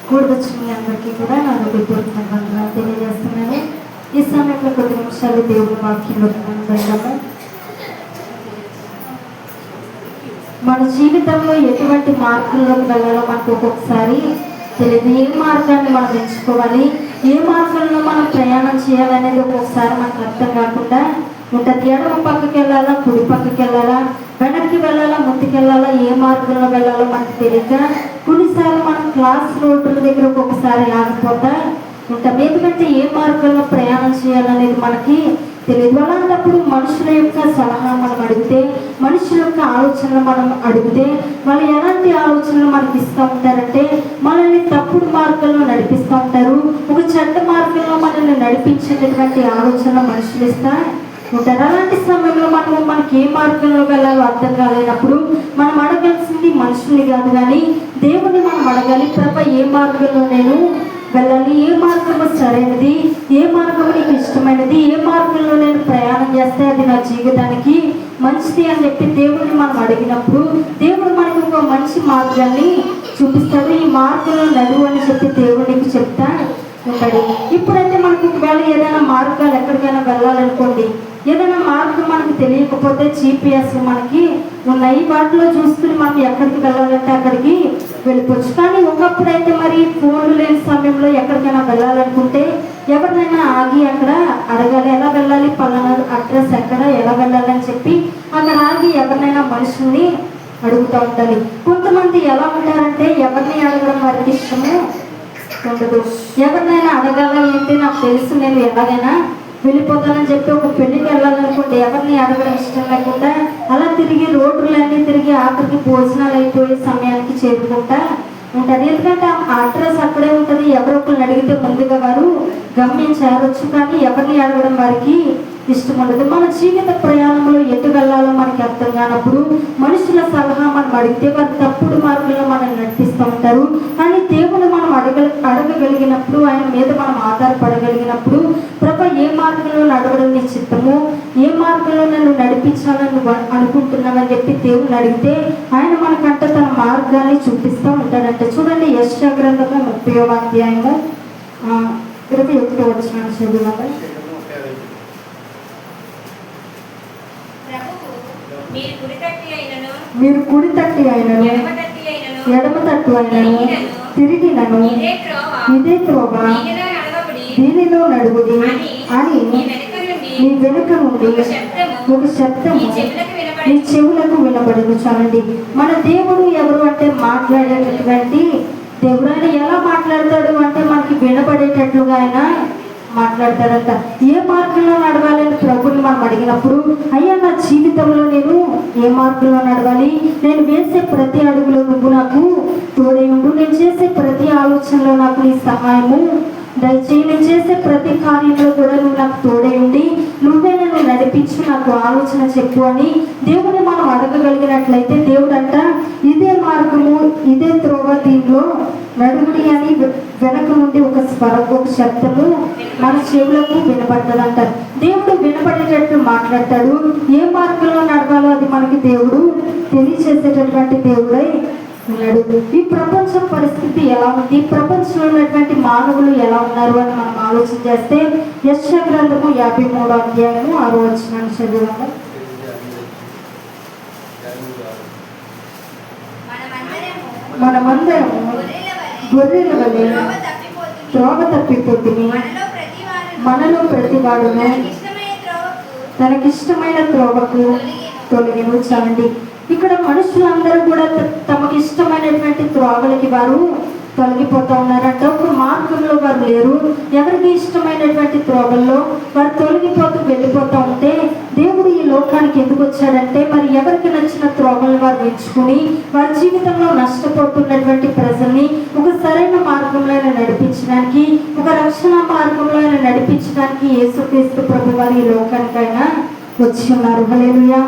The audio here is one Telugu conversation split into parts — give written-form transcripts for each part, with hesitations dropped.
కూడదొచ్చిన మీ అందరికీ కూడా నా హృదయపూర్వక వందనాలు తెలియజేస్తున్నాను. ఈ సమయంలో కొద్ది నిమిషాలు దేవుని వాక్యంలో వెళ్దాము. మన జీవితంలో ఎటువంటి మార్గంలోకి వెళ్ళాలో మనకు ఒక్కొక్కసారి తెలియదు. ఏ మార్గాన్ని మనం ఎంచుకోవాలి, ఏ మార్గంలో మనం ప్రయాణం చేయాలనేది ఒక్కొక్కసారి మనకు అర్థం కాకుండా ఉంటుంది. ఎడమ పక్కకి వెళ్ళాలా, కుడి పక్కకి వెళ్ళాలా, వెనక్కి వెళ్ళాలా, ముందుకు వెళ్ళాలా, ఏ మార్గంలో వెళ్ళాలో మనకు తెలియక కొన్నిసార్లు మనం క్లాస్ రోడ్ల దగ్గర ఒక్కొక్కసారి ఆగిపోతా ఉంటాం. ఎందుకంటే ఏ మార్గంలో ప్రయాణం చేయాలనేది మనకి తెలియదు. అలాంటప్పుడు మనుషుల యొక్క సలహా మనం అడిగితే, మనుషుల యొక్క ఆలోచనలు మనం అడిగితే వాళ్ళు ఎలాంటి ఆలోచనలు మనకి ఇస్తూ ఉంటారంటే మనల్ని తప్పుడు మార్గంలో నడిపిస్తూ ఉంటారు. ఒక చెడ్డ మార్గంలో మనల్ని నడిపించేటటువంటి ఆలోచనలు మనుషులు ఇస్తూ ఉంటారు. అలాంటి సమయంలో మనకి ఏ మార్గంలో వెళ్ళాలో అర్థం కాలేనప్పుడు మనం అడగాల్సింది మనుషుల్ని కాదు, కానీ దేవుని మనం అడగాలి. ప్రభు, ఏ మార్గంలో నేను వెళ్ళాలి, ఏ మార్గము సరైనది, ఏ మార్గము నీకు ఇష్టమైనది, ఏ మార్గంలో నేను ప్రయాణం చేస్తే అది నా జీవితానికి మంచిది అని చెప్పి దేవుడిని మనం అడిగినప్పుడు దేవుడు మనకు ఒక మంచి మార్గాన్ని చూపిస్తాడు. ఈ మార్గంలో నడువు అని చెప్పి దేవుడికి చెప్తా ఉంటాడు. ఇప్పుడైతే మనకు ఒకవేళ ఏదైనా మార్గాలు ఎక్కడికైనా వెళ్ళాలనుకోండి, ఏదైనా మార్గం మనకు తెలియకపోతే GPS మనకి ఉన్నాయి, వాటిలో చూసుకుని మనం ఎక్కడికి వెళ్ళాలంటే అక్కడికి వెళ్ళిపోవచ్చు. కానీ ఒకప్పుడైతే మరి ఫోన్లు లేని సమయంలో ఎక్కడికైనా వెళ్ళాలనుకుంటే ఎవరినైనా ఆగి అక్కడ అడగాలి, ఎలా వెళ్ళాలి, పలానా అడ్రస్ ఎక్కడ, ఎలా వెళ్ళాలని చెప్పి అక్కడ ఆగి ఎవరినైనా మనుషుల్ని అడుగుతూ ఉండాలి. కొంతమంది ఎలా ఉంటారంటే ఎవరిని అడగడం వారికి ఇష్టము ఉండదు. ఎవరినైనా అడగాల ఏంటి, నాకు తెలుసు నేను ఎలాగైనా వెళ్ళిపోతానని చెప్పి ఒక పెళ్ళికి వెళ్ళాలనుకుంటే ఎవరిని అడగడం ఇష్టం లేకుండా అలా తిరిగి రోడ్లన్నీ తిరిగి ఆఖరికి భోజనాలు అయిపోయే సమయానికి చేరుకుంటా ఉంటారు. ఎందుకంటే ఆ అడ్రస్ అక్కడే ఉంటుంది. ఎవరో ఒకరిని అడిగితే ముందుగా వారు గమ్యం చేరవచ్చు, కానీ ఎవరిని అడగడం వారికి ఇష్టం ఉండదు. మన జీవిత ప్రయాణంలో ఎటు వెళ్ళాలో మనకి అర్థం కానప్పుడు మనుషుల సలహా మనం అడిగితే వారు తప్పుడు మార్గంలో మనల్ని నడిపిస్తూ ఉంటారు. కానీ దేవుని మనం అడగగలిగినప్పుడు, ఆయన మీద మనం ఆధారపడగలిగినప్పుడు, ప్రభు, ఏ మార్గంలో నడవడం నీ చిత్తము, ఏ మార్గంలో నన్ను నడిపించాలని అనుకుంటున్నానని చెప్పి దేవుని అడిగితే ఆయన మనకంట తన మార్గాన్ని చూపిస్తూ ఉంటాడంట. చూడండి, యెషయా గ్రంథము 30వ అధ్యాయము 21వ వచనం చదువుదాము. మీరు కుడి తట్టి అయినను ఎడమ తట్టు అయినను తిరిగినను ఇదే త్రోవ, దీనిలో నడువుడి అని నీ వెనుక నుండి ఒక శబ్దము నీ చెవులకు వినబడును. చాలండి, మన దేవుడు ఎవరు అంటే మాట్లాడేటటువంటి దేవుడు. ఆయన ఎలా మాట్లాడతాడు అంటే మనకి వినబడేటట్లుగా ఆయన మాట్లాడతాడంట. ఏ మార్గంలో నడవాలని ప్రభుని మనం అడిగినప్పుడు, అయ్యా నా జీవితంలో నేను ఏ మార్గంలో నడవాలి, నేను వేసే ప్రతి అడుగులో నువ్వు నాకు తోడై ఉండు, నేను చేసే ప్రతి ఆలోచనలో నాకు నీ సహాయము దయచేయి, నేను చేసే ప్రతి కార్యంలో కూడా నువ్వు నాకు తోడై ఉండి నువ్వే నన్ను నడిపించు, నాకు ఆలోచన చెప్పు అని దేవుని మనం అడగగలిగినట్లయితే దేవుడు అంట ఇదే మార్గము, ఇదే త్రోవ, దీనిలో నడుముడి అని వెనక నుండి ఒక స్వరం, ఒక శబ్దము మన చెవులకు వినపడుతుందంట. దేవుడు వినపడేటట్లు మాట్లాడతాడు. ఏ మార్గంలో నడవాలో అది మనకి దేవుడు తెలియచేసేటటువంటి దేవుడై ఉన్నాడు. ఈ ప్రపంచ పరిస్థితి ఎలా ఉంది, ప్రపంచంలో ఉన్నటువంటి మానవులు ఎలా ఉన్నారు అని మనం ఆలోచన చేస్తే యెషయా గ్రంథము 53వ అధ్యాయము 6వ వచనాన్ని చదివాము. మనమందరము గొర్రెల వలె త్రోవ తప్పిపోతుంది, మనలో ప్రతివాడును తనకిష్టమైన త్రోవకు తొలగిను. చాలండి, ఇక్కడ మనుషులందరూ కూడా తమకి ఇష్టమైనటువంటి త్రోవలకి వారు తొలగిపోతూ ఉన్నారంట. ఒక మార్గంలో వారు లేరు. ఎవరికి ఇష్టమైనటువంటి త్రోవల్లో వారు తొలగిపోతూ వెళ్ళిపోతూ ఉంటే దేవుడు ఈ లోకానికి ఎందుకు వచ్చాడంటే మరి ఎవరికి నచ్చిన త్రోవలను వారు ఎంచుకుని వారి జీవితంలో నష్టపోతున్నటువంటి ప్రజల్ని ఒక సరైన మార్గంలో నడిపించడానికి, ఒక రక్షణ మార్గంలో నడిపించడానికి యేసుక్రీస్తు ప్రభు వారు ఈ లోకానికైనా వచ్చి ఉన్నారు. హల్లెలూయా.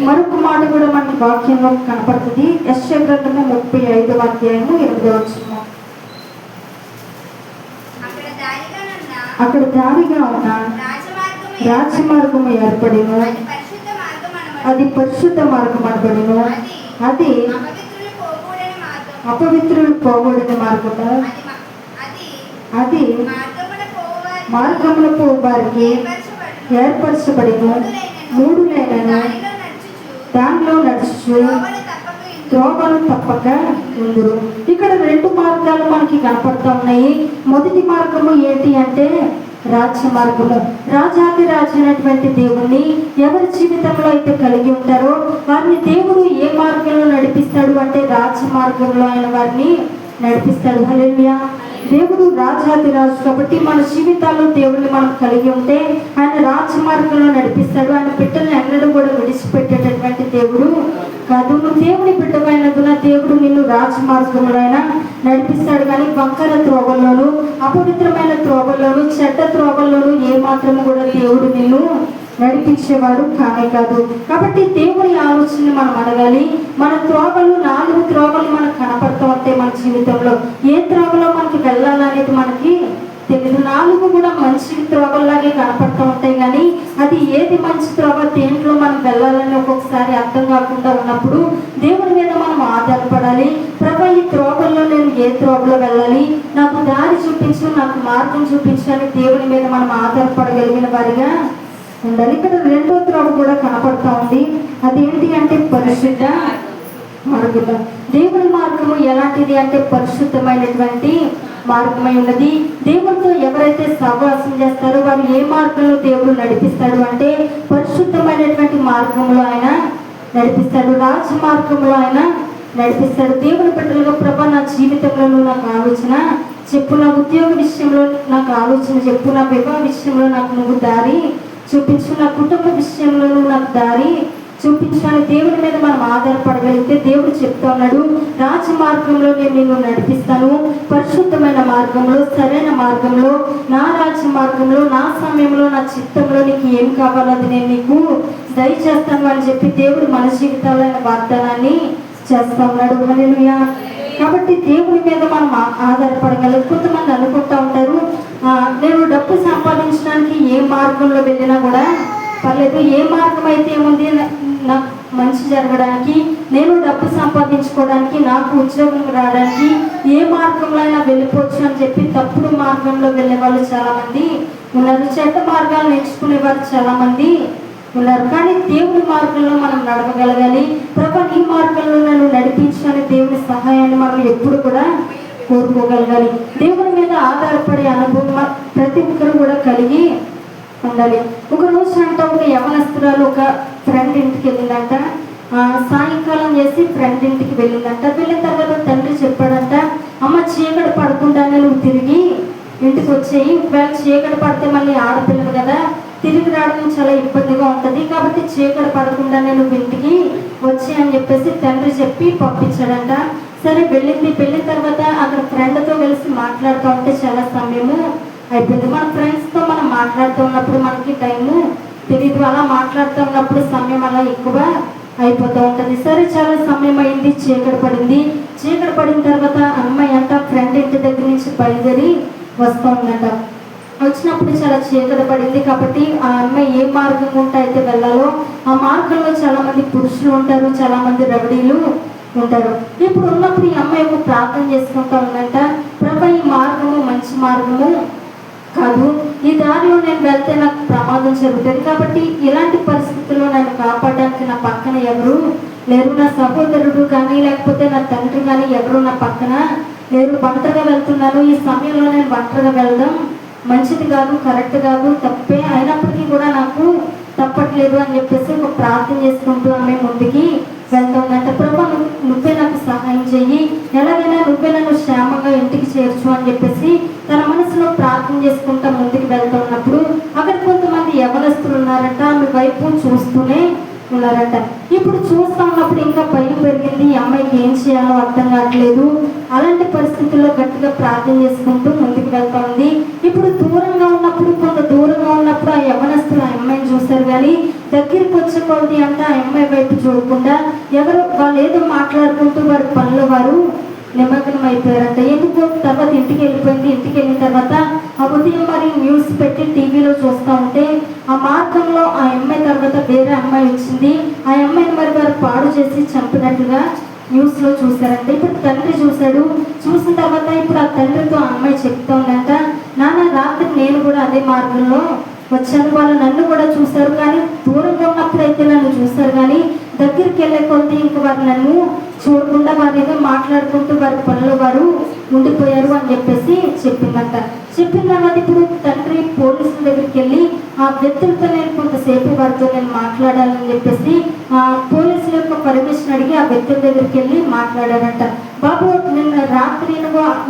మరొక మాట కూడా మనకి వాక్యంలో కనపడుతుంది. యెషయా గ్రంథము 35వ అధ్యాయము 8వ వచనం. అక్కడ దారిగా ఉన్న రాజమార్గము ఏర్పడిను, అది పరిశుద్ధ మార్గం అనబడిను, అది అపవిత్రులు పోగొడిన మార్గము, అది మార్గమున పోవు వారికి ఏర్పరచబడిను. 3 లైనను దానిలో నడుచు త్రోవలు తప్పక ఉందురు. ఇక్కడ 2 మార్గాలు మనకి కనపడతా ఉన్నాయి. మొదటి మార్గము ఏంటి అంటే రాజ్య మార్గము. రాజాది రాజు అయినటువంటి దేవుణ్ణి ఎవరి జీవితంలో అయితే కలిగి ఉంటారో వారిని దేవుడు ఏ మార్గంలో నడిపిస్తాడు అంటే రాజ్య మార్గంలో ఆయన వారిని నడిపిస్తాడు. హల్లెలూయా. దేవుడు రాజాది రాజు కాబట్టి మన జీవితాల్లో దేవుడిని మనం కలిగి ఉంటే ఆయన రాజ్య మార్గంలో నడిపిస్తాడు. ఆయన బిడ్డల్ని ఎన్నడూ కూడా విడిచిపెట్టేటటువంటి దేవుడు కాదు. నువ్వు దేవుని బిడ్డమైనందున దేవుడు నిన్ను రాజ్య మార్గంలో అయినా నడిపిస్తాడు. కానీ వంకర త్రోవల్లోనూ అపవిత్రమైన త్రోవల్లోనూ చెడ్డ త్రోవల్లోనూ ఏ మాత్రము కూడా దేవుడు నిన్ను నడిపించేవాడు కానే కాదు. కాబట్టి దేవుని ఆలోచన మనం అడగాలి. మన త్రోవలు 4 త్రోవలు మనకు కనపడుతూ ఉంటాయి మన జీవితంలో. ఏ త్రోవలో మనకి వెళ్ళాలనేది మనకి తెలియదు. 4 కూడా మంచి త్రోవల్లాగే కనపడుతూ ఉంటాయి. కానీ అది ఏది మంచి త్రోవ, దేంట్లో మనం వెళ్ళాలని ఒక్కొక్కసారి అర్థం కాకుండా ఉన్నప్పుడు దేవుని మీద మనం ఆధారపడాలి. ప్రభు, ఈ త్రోవల్లో నేను ఏ త్రోవలో వెళ్ళాలి, నాకు దారి చూపించు, నాకు మార్గం చూపించాలని దేవుని మీద మనం ఆధారపడగలిగిన వారిగా ఉండాలి. ఇక్కడ 2వ త్రోవ కూడా కనపడతా ఉంది. అదేంటి అంటే పరిశుద్ధ మార్గము. దేవుని మార్గము ఎలాంటిది అంటే పరిశుద్ధమైనటువంటి మార్గమై ఉన్నది. దేవుడితో ఎవరైతే సహవాసం చేస్తారో వారు ఏ మార్గంలో దేవుడు నడిపిస్తాడు అంటే పరిశుద్ధమైనటువంటి మార్గంలో ఆయన నడిపిస్తాడు. రాజ్య మార్గంలో ఆయన నడిపిస్తాడు. దేవుని బిడ్డలుగా ప్రభా, నా జీవితంలో నాకు ఆలోచన చెప్పు, నా ఉద్యోగ విషయంలో నాకు ఆలోచన చెప్పు, నా వివాహ విషయంలో నాకు నువ్వు దారి చూపించు, నా కుటుంబ విషయంలో నాకు దారి చూపించు అని దేవుని మీద మనం ఆధారపడగలిగితే దేవుడు చెప్తా ఉన్నాడు, రాజ్య మార్గంలో నేను నిన్ను నడిపిస్తాను. పరిశుద్ధమైన మార్గంలో, సరైన మార్గంలో, నా రాజ్య మార్గంలో, నా సమయంలో, నా చిత్తంలో నీకు ఏం కావాలో అది నేను నీకు దయచేస్తాను అని చెప్పి దేవుడు మన జీవితాల్లో ఆయన వాగ్దానాన్ని చేస్తా ఉన్నాడు. హల్లెలూయా. కాబట్టి దేవుని మీద మనం ఆధారపడగలం. కొంతమంది అనుకుంటా ఉంటారు, నేను డబ్బు సంపాదించడానికి ఏ మార్గంలో వెళ్ళినా కూడా పర్లేదు, ఏ మార్గం అయితే ఏముంది నాకు మంచి జరగడానికి, నేను డబ్బు సంపాదించుకోవడానికి, నాకు ఉద్యోగం రావడానికి ఏ మార్గంలో అయినా వెళ్ళిపోవచ్చు అని చెప్పి తప్పుడు మార్గంలో వెళ్ళే వాళ్ళు చాలామంది ఉన్నారు. చెడ్డ మార్గాలు నేర్చుకునే వారు చాలామంది ఉన్నారు. కానీ దేవుని మార్గంలో మనం నడవగలగాలి. ప్రభు, ఈ మార్గంలో నన్ను నడిపించాలని దేవుని సహాయాన్ని మనం ఎప్పుడు కూడా కోరుకోగలగాలి. దేవుని మీద ఆధారపడే అనుభవం ప్రతి ఒక్కరు కూడా కలిగి ఉండాలి. ఒక రోజు అంట ఒక యవనస్తురాలు ఒక ఫ్రెండ్ ఇంటికి వెళ్ళిందంట. సాయంకాలం చేసి ఫ్రెండ్ ఇంటికి వెళ్ళిందంట. వెళ్ళిన తర్వాత తండ్రి చెప్పాడంట, అమ్మ చీకటి పడకుండానే నువ్వు తిరిగి ఇంటికి వచ్చేయి, ఒకవేళ చీకటి పడితే మళ్ళీ ఆడపిల్లలు కదా, తిరిగి రావడం చాలా ఇబ్బందిగా ఉంటుంది, కాబట్టి చీకటి పడకుండానే నువ్వు ఇంటికి వచ్చి అని చెప్పేసి తండ్రి చెప్పి పంపించాడంట. సరే వెళ్ళింది. వెళ్ళిన తర్వాత అక్కడ ఫ్రెండ్తో కలిసి మాట్లాడుతూ ఉంటే చాలా సమయము అయిపోయింది. మన ఫ్రెండ్స్తో మనం మాట్లాడుతూ ఉన్నప్పుడు మనకి టైము తెలియదు. అలా మాట్లాడుతూ ఉన్నప్పుడు సమయం అలా ఎక్కువ అయిపోతూ ఉంటుంది. సరే చాలా సమయం అయింది, చీకటి పడింది. చీకటి పడిన తర్వాత అమ్మాయి అంట ఫ్రెండ్ ఇంటి దగ్గర నుంచి బయలుదేరి వస్తూ ఉందంట. వచ్చినప్పుడు చాలా చీకటి పడింది కాబట్టి ఆ అమ్మాయి ఏ మార్గం గుండా అయితే వెళ్ళాలో ఆ మార్గంలో చాలా మంది పురుషులు ఉంటారు, చాలా మంది రౌడీలు ఉంటారు. ఇప్పుడు ఉన్నప్పుడు ఈ అమ్మాయి ప్రార్థన చేసుకుంటూ ఉందంట, ప్రభు, ఈ మార్గము మంచి మార్గము కాదు, ఈ దారిలో నేను వెళ్తే నాకు ప్రమాదం జరుగుతుంది, కాబట్టి ఇలాంటి పరిస్థితుల్లో నన్ను కాపాడడానికి నా పక్కన ఎవరు లేరు, నా సహోదరుడు కానీ లేకపోతే నా తండ్రి కానీ ఎవరు నా పక్కన లేరు, ఒంటరిగా వెళ్తున్నాను, ఈ సమయంలో నేను ఒంటరిగా వెళ్ళడం మంచిది కాదు, కరెక్ట్ కాదు, తప్పే, అయినప్పటికీ కూడా నాకు తప్పట్లేదు అని చెప్పేసి ఒక ప్రార్థన చేసుకుంటూ ఆమె ముందుకి వెళ్తుందంట. ప్రభు, నువ్వే నాకు సహాయం చెయ్యి, ఎలాగైనా నువ్వే నన్ను క్షేమంగా ఇంటికి చేర్చు అని చెప్పేసి తన మనసులో ప్రార్థన చేసుకుంటూ ముందుకు వెళ్తున్నప్పుడు అక్కడ కొంతమంది యవనస్తులు ఉన్నారంట. ఆమె వైపు చూస్తూనే ఉన్నారంట. ఇప్పుడు చూస్తూ ఉన్నప్పుడు ఇంకా భయం పెరిగింది. ఈ అమ్మాయికి ఏం చేయాలో అర్థం కావట్లేదు. అలాంటి పరిస్థితుల్లో గట్టిగా ప్రార్థన చేసుకుంటూ ముందుకు వెళ్తా ఉంది. ఇప్పుడు దూరంగా ఉన్నప్పుడు, కొంత దూరంగా ఉన్నప్పుడు ఆ యవనస్తులు ఆ అమ్మాయిని చూశారు. కానీ దగ్గరికి వచ్చేపోతుంది అంటే ఆ అమ్మాయి వైపు చూడకుండా ఎవరు వాళ్ళు ఏదో మాట్లాడుకుంటూ వారి పనులు వారు నిమగ్నం అయిపోయారంట. ఎందుకు తర్వాత ఇంటికి వెళ్ళిపోయింది. ఇంటికి వెళ్ళిన తర్వాత ఆ ఉదయం మరి న్యూస్ పెట్టి టీవీలో చూస్తూ ఉంటే ఆ మార్గంలో ఆ అమ్మాయి తర్వాత వేరే అమ్మాయి వచ్చింది. ఆ అమ్మాయిని మరి వారు పాడు చేసి చంపినట్లుగా న్యూస్లో చూసారంటే. ఇప్పుడు తండ్రి చూశాడు, చూసిన తర్వాత ఇప్పుడు ఆ తండ్రితో ఆ అమ్మాయి చెప్తా ఉందంట, నాన్న రాత్రి నేను కూడా అదే మార్గంలో వచ్చాను, వాళ్ళు నన్ను కూడా చూశారు, కానీ దూరంగా ఉన్నప్పుడు అయితే నన్ను చూశారు, కానీ దగ్గరికి వెళ్ళే కొద్ది ఇంక వారు నన్ను చూడకుండా వారు ఏదో మాట్లాడుకుంటూ వారి పనులు వారు ఉండిపోయారు అని చెప్పేసి చెప్పిందంట. చెప్పిన తర్వాత ఇప్పుడు తండ్రి పోలీసుల దగ్గరికి వెళ్ళి ఆ వ్యక్తులతో నేను కొంతసేపు వారితో నేను మాట్లాడాలని చెప్పేసి ఆ పోలీసుల యొక్క పర్మిషన్ అడిగి ఆ వ్యక్తుల దగ్గరికి వెళ్ళి మాట్లాడారంట. బాబు, నిన్న రాత్రి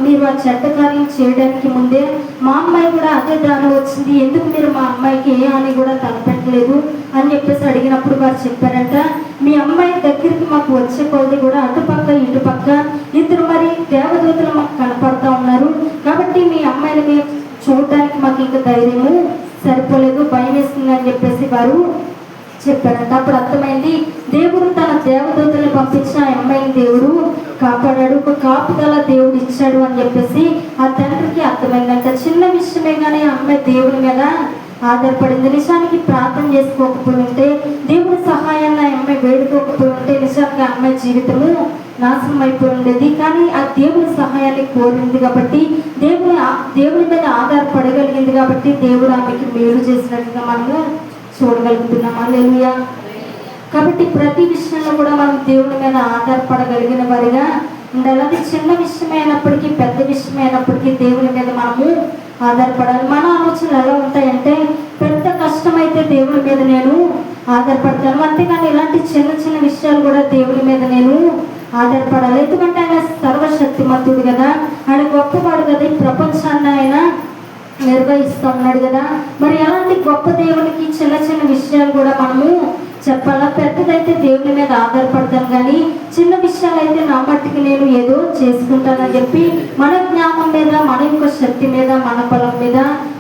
మీరు ఆ చెడ్డ కార్యం చేయడానికి ముందే మా అమ్మాయి కూడా అదే దారి వచ్చింది, ఎందుకు మీరు మా అమ్మాయికి ఏ అని కూడా తలపెట్టలేదు అని చెప్పేసి అడిగినప్పుడు వారు చెప్పారంట, మీ అమ్మాయి దగ్గరికి మాకు వచ్చే కొద్ది కూడా అటుపక్క ఇటుపక్క ఇద్దరు మరి దేవదూతలు మాకు కనపడతా ఉన్నారు, కాబట్టి మీ అమ్మాయిని మేము చూడడానికి మాకు ఇంకా ధైర్యము సరిపోలేదు, భయం వేస్తుంది అని చెప్పేసి వారు చెప్పారంట. అప్పుడు అర్థమైంది, దేవుడు తన దేవదూతల్ని పంపించిన ఆ అమ్మాయిని దేవుడు కాపాడాడు, ఒక కాపుదల దేవుడు ఇచ్చాడు అని చెప్పేసి ఆ తండ్రికి అర్థమైందంట. చిన్న విషయమే కానీ ఆ అమ్మాయి దేవుడి మీద ఆధారపడింది. నిజానికి ప్రార్థన చేసుకోకపోయి ఉంటే, దేవుడి సహాయాన్ని ఆ అమ్మాయి వేడుకోకపోయి ఉంటే నిజానికి ఆ అమ్మాయి జీవితము నాశనం అయిపోయి ఉండేది. కానీ ఆ దేవుడి సహాయాన్ని కోరింది కాబట్టి, దేవుడి మీద ఆధారపడగలిగింది కాబట్టి దేవుడు ఆమెకి మేలు చేసినట్టుగా మనము చూడగలుగుతున్నాం. హల్లెలూయా. కాబట్టి ప్రతి విషయంలో కూడా మనం దేవుడి మీద ఆధారపడగలిగిన వారిగా ఉండాలి. అది చిన్న విషయమైనప్పటికీ పెద్ద విషయమైనప్పటికీ దేవుడి మీద మనము ఆధారపడాలి. మన ఆలోచనలు ఎలా ఉంటాయంటే, పెద్ద కష్టమైతే దేవుడి మీద నేను ఆధారపడతాను, అంతేకాని ఇలాంటి చిన్న చిన్న విషయాలు కూడా దేవుడి మీద నేను ఆధారపడాలి. ఎందుకంటే ఆయన సర్వశక్తిమంతుడు కదా, ఆయన గొప్పవాడు కదా, ఈ ప్రపంచాన్ని ఆయన నిర్వహిస్తూ ఉన్నాడు కదా. మరి అలాంటి గొప్ప దేవునికి చిన్న చిన్న విషయాలు కూడా మనము చెప్పాలా? పెద్దదైతే దేవుని మీద ఆధారపడతాను, కానీ చిన్న విషయాలు అయితే నా మట్టికి నేను ఏదో చేసుకుంటానని చెప్పి మన జ్ఞానం మీద, మన యొక్క శక్తి మీద, మన బలం మీద,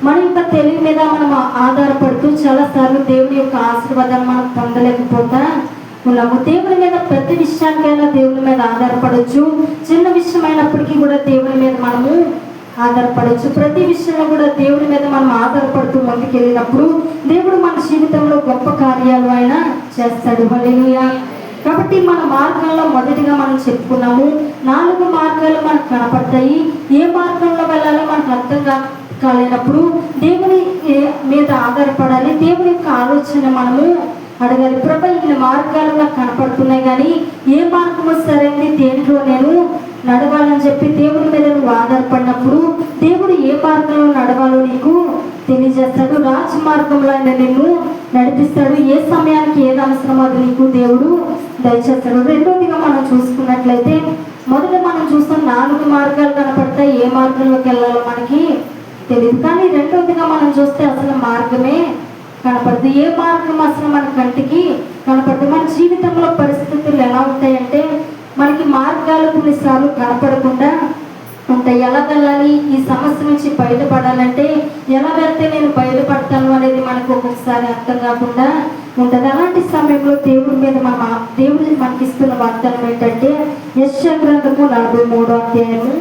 మన యొక్క తెలివి మీద మనం ఆధారపడుతూ చాలాసార్లు దేవుని యొక్క ఆశీర్వాదాన్ని మనం పొందలేకపోతా ఉన్నాము. దేవుని మీద ప్రతి విషయానికైనా దేవుని మీద ఆధారపడవచ్చు, చిన్న విషయం అయినప్పటికీ కూడా దేవుని మీద మనము ఆధారపడవచ్చు. ప్రతి విషయంలో కూడా దేవుడి మీద మనం ఆధారపడుతూ ముందుకెళ్ళినప్పుడు దేవుడు మన జీవితంలో గొప్ప కార్యాలు ఆయన చేస్తాడు. హల్లెలూయా. కాబట్టి మన మార్గంలో మొదటిగా మనం చెప్పుకున్నాము, 4 మార్గాలు మనకు కనపడతాయి. ఏ మార్గంలో వెళ్ళాలో మనకు అర్థం కాలేనప్పుడు దేవుని మీద ఆధారపడాలి. దేవుని యొక్క ఆలోచన మనము అడగాలి. ప్రభు, ఇన్ని మార్గాలు నాకు కనపడుతున్నాయి, కానీ ఏ మార్గము సరైనది, దేంట్లో నేను నడవాలని చెప్పి దేవుడి మీద నువ్వు ఆధారపడినప్పుడు దేవుడు ఏ మార్గంలో నడవాలో నీకు తెలియజేస్తాడు. రాజమార్గంలో ఆయన నిన్ను నడిపిస్తాడు. ఏ సమయానికి ఏది అవసరమో అది నీకు దేవుడు దయచేస్తాడు. రెండోదిగా మనం చూసుకున్నట్లయితే, మొదట మనం చూస్తాం 4 మార్గాలు కనపడతాయి, ఏ మార్గంలోకి వెళ్ళాలో మనకి తెలియదు. కానీ రెండోదిగా మనం చూస్తే అసలు మార్గమే కనపడదు. ఏ మార్గం అసలు మన కంటికి కనపడదు. మన జీవితంలో పరిస్థితులు ఎలా ఉంటాయంటే, మనకి మార్గాలు కొన్నిసార్లు కనపడకుండా ఉంటాయి. ఎలా వెళ్ళాలి, ఈ సమస్య నుంచి బయటపడాలంటే ఎలా వెళ్తే నేను బయటపడతాను అనేది మనకు ఒక్కొక్కసారి అర్థం కాకుండా ఉంటుంది. అలాంటి సమయంలో దేవుడి మీద దేవుడు మనకి ఇస్తున్న వాగ్దానం ఏంటంటే, యెషయా గ్రంథము 43వ అధ్యాయము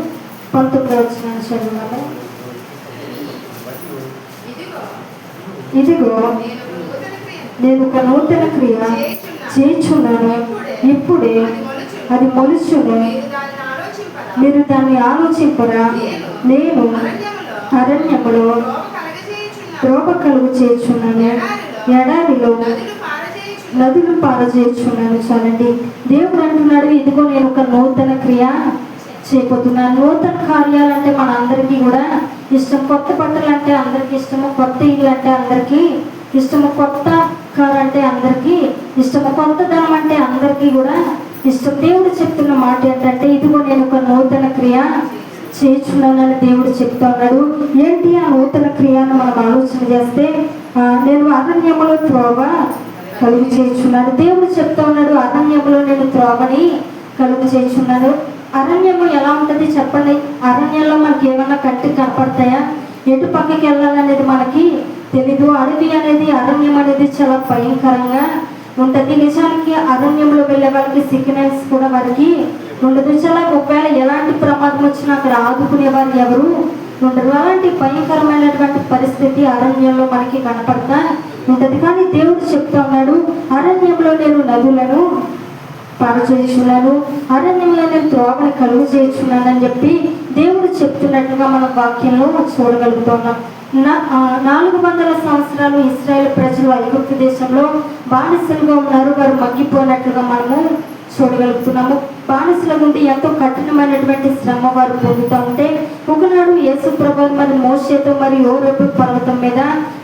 19వ వచనం చదువుతాము. ఇదిగో నేను ఒక నూతన క్రియ చేయుచున్నాను, ఇప్పుడే అది మొలుచును, మీరు దాన్ని ఆలోచింపరా. నేను అరణ్యములో త్రోవ కలుగు చేయుచున్నాను, ఎడారిలో నదులు పారజేయుచున్నాను. చాలండి. దేవుడు అంటున్నాడు, ఇదిగో నేను ఒక నూతన క్రియ చేయబోతున్నాను. నూతన కార్యాలు అంటే మన అందరికీ కూడా ఇష్టం. కొత్త బట్టలు అంటే అందరికీ ఇష్టము, కొత్త ఇల్లు అంటే అందరికీ ఇష్టము, కొత్త కారు అంటే అందరికీ ఇష్టము, కొత్త ధనం అంటే అందరికీ కూడా ఇష్టం. దేవుడు చెప్తున్న మాట ఏంటంటే, ఇదిగో నేను ఒక నూతన క్రియ చేయుచున్నానని దేవుడు చెప్తా ఉన్నాడు. ఏంటి ఆ నూతన క్రియను మనం ఆలోచన చేస్తే, నేను అరణ్యములో త్రోవ కలుగు చేయుచున్నాను. దేవుడు చెప్తా ఉన్నాడు, అరణ్యములో నేను త్రోవని కలుగు చేయుచున్నాను. అరణ్యము ఎలా ఉంటుంది చెప్పండి? అరణ్యంలో మనకి ఏమన్నా కట్టి కనపడతాయా? ఎటు పక్కకి వెళ్ళాలనేది మనకి తెలీదు. అడవి అనేది, అరణ్యం అనేది చాలా భయంకరంగా ఉంటుంది. నిజానికి అరణ్యంలో వెళ్ళే వాళ్ళకి సిగ్నల్స్ కూడా వారికి ఉండదు. చాలా ఒకవేళ ఎలాంటి ప్రమాదం వచ్చినా అక్కడ ఆదుకునేవారు ఎవరు ఉండరు. అలాంటి భయంకరమైనటువంటి పరిస్థితి అరణ్యంలో మనకి కనపడతా ఉంటుంది. కానీ దేవుడు చెప్తా ఉన్నాడు, అరణ్యంలో నేను నదులను పారచేయుచున్నాను, అరణ్యంలో నేను త్రోవని కలుగు చేయుచున్నానని చెప్పి దేవుడు చెప్తున్నట్లుగా మన వాక్యంలో చూడగలుగుతున్నాం. 400 సంవత్సరాలు ఇశ్రాయేలు ప్రజలు ఐగుప్తు దేశంలో బానిసలుగా ఉన్నారు. వారు మగ్గిపోయినట్లుగా మనము చూడగలుగుతున్నాము. బానిసల నుండి ఎంతో కఠినమైనటువంటి శ్రమ వారు పొందుతూ ఉంటే ఒకనాడు యేసు ప్రభువు మరి మోషేతో మరి హోరేబు పర్వతం మీద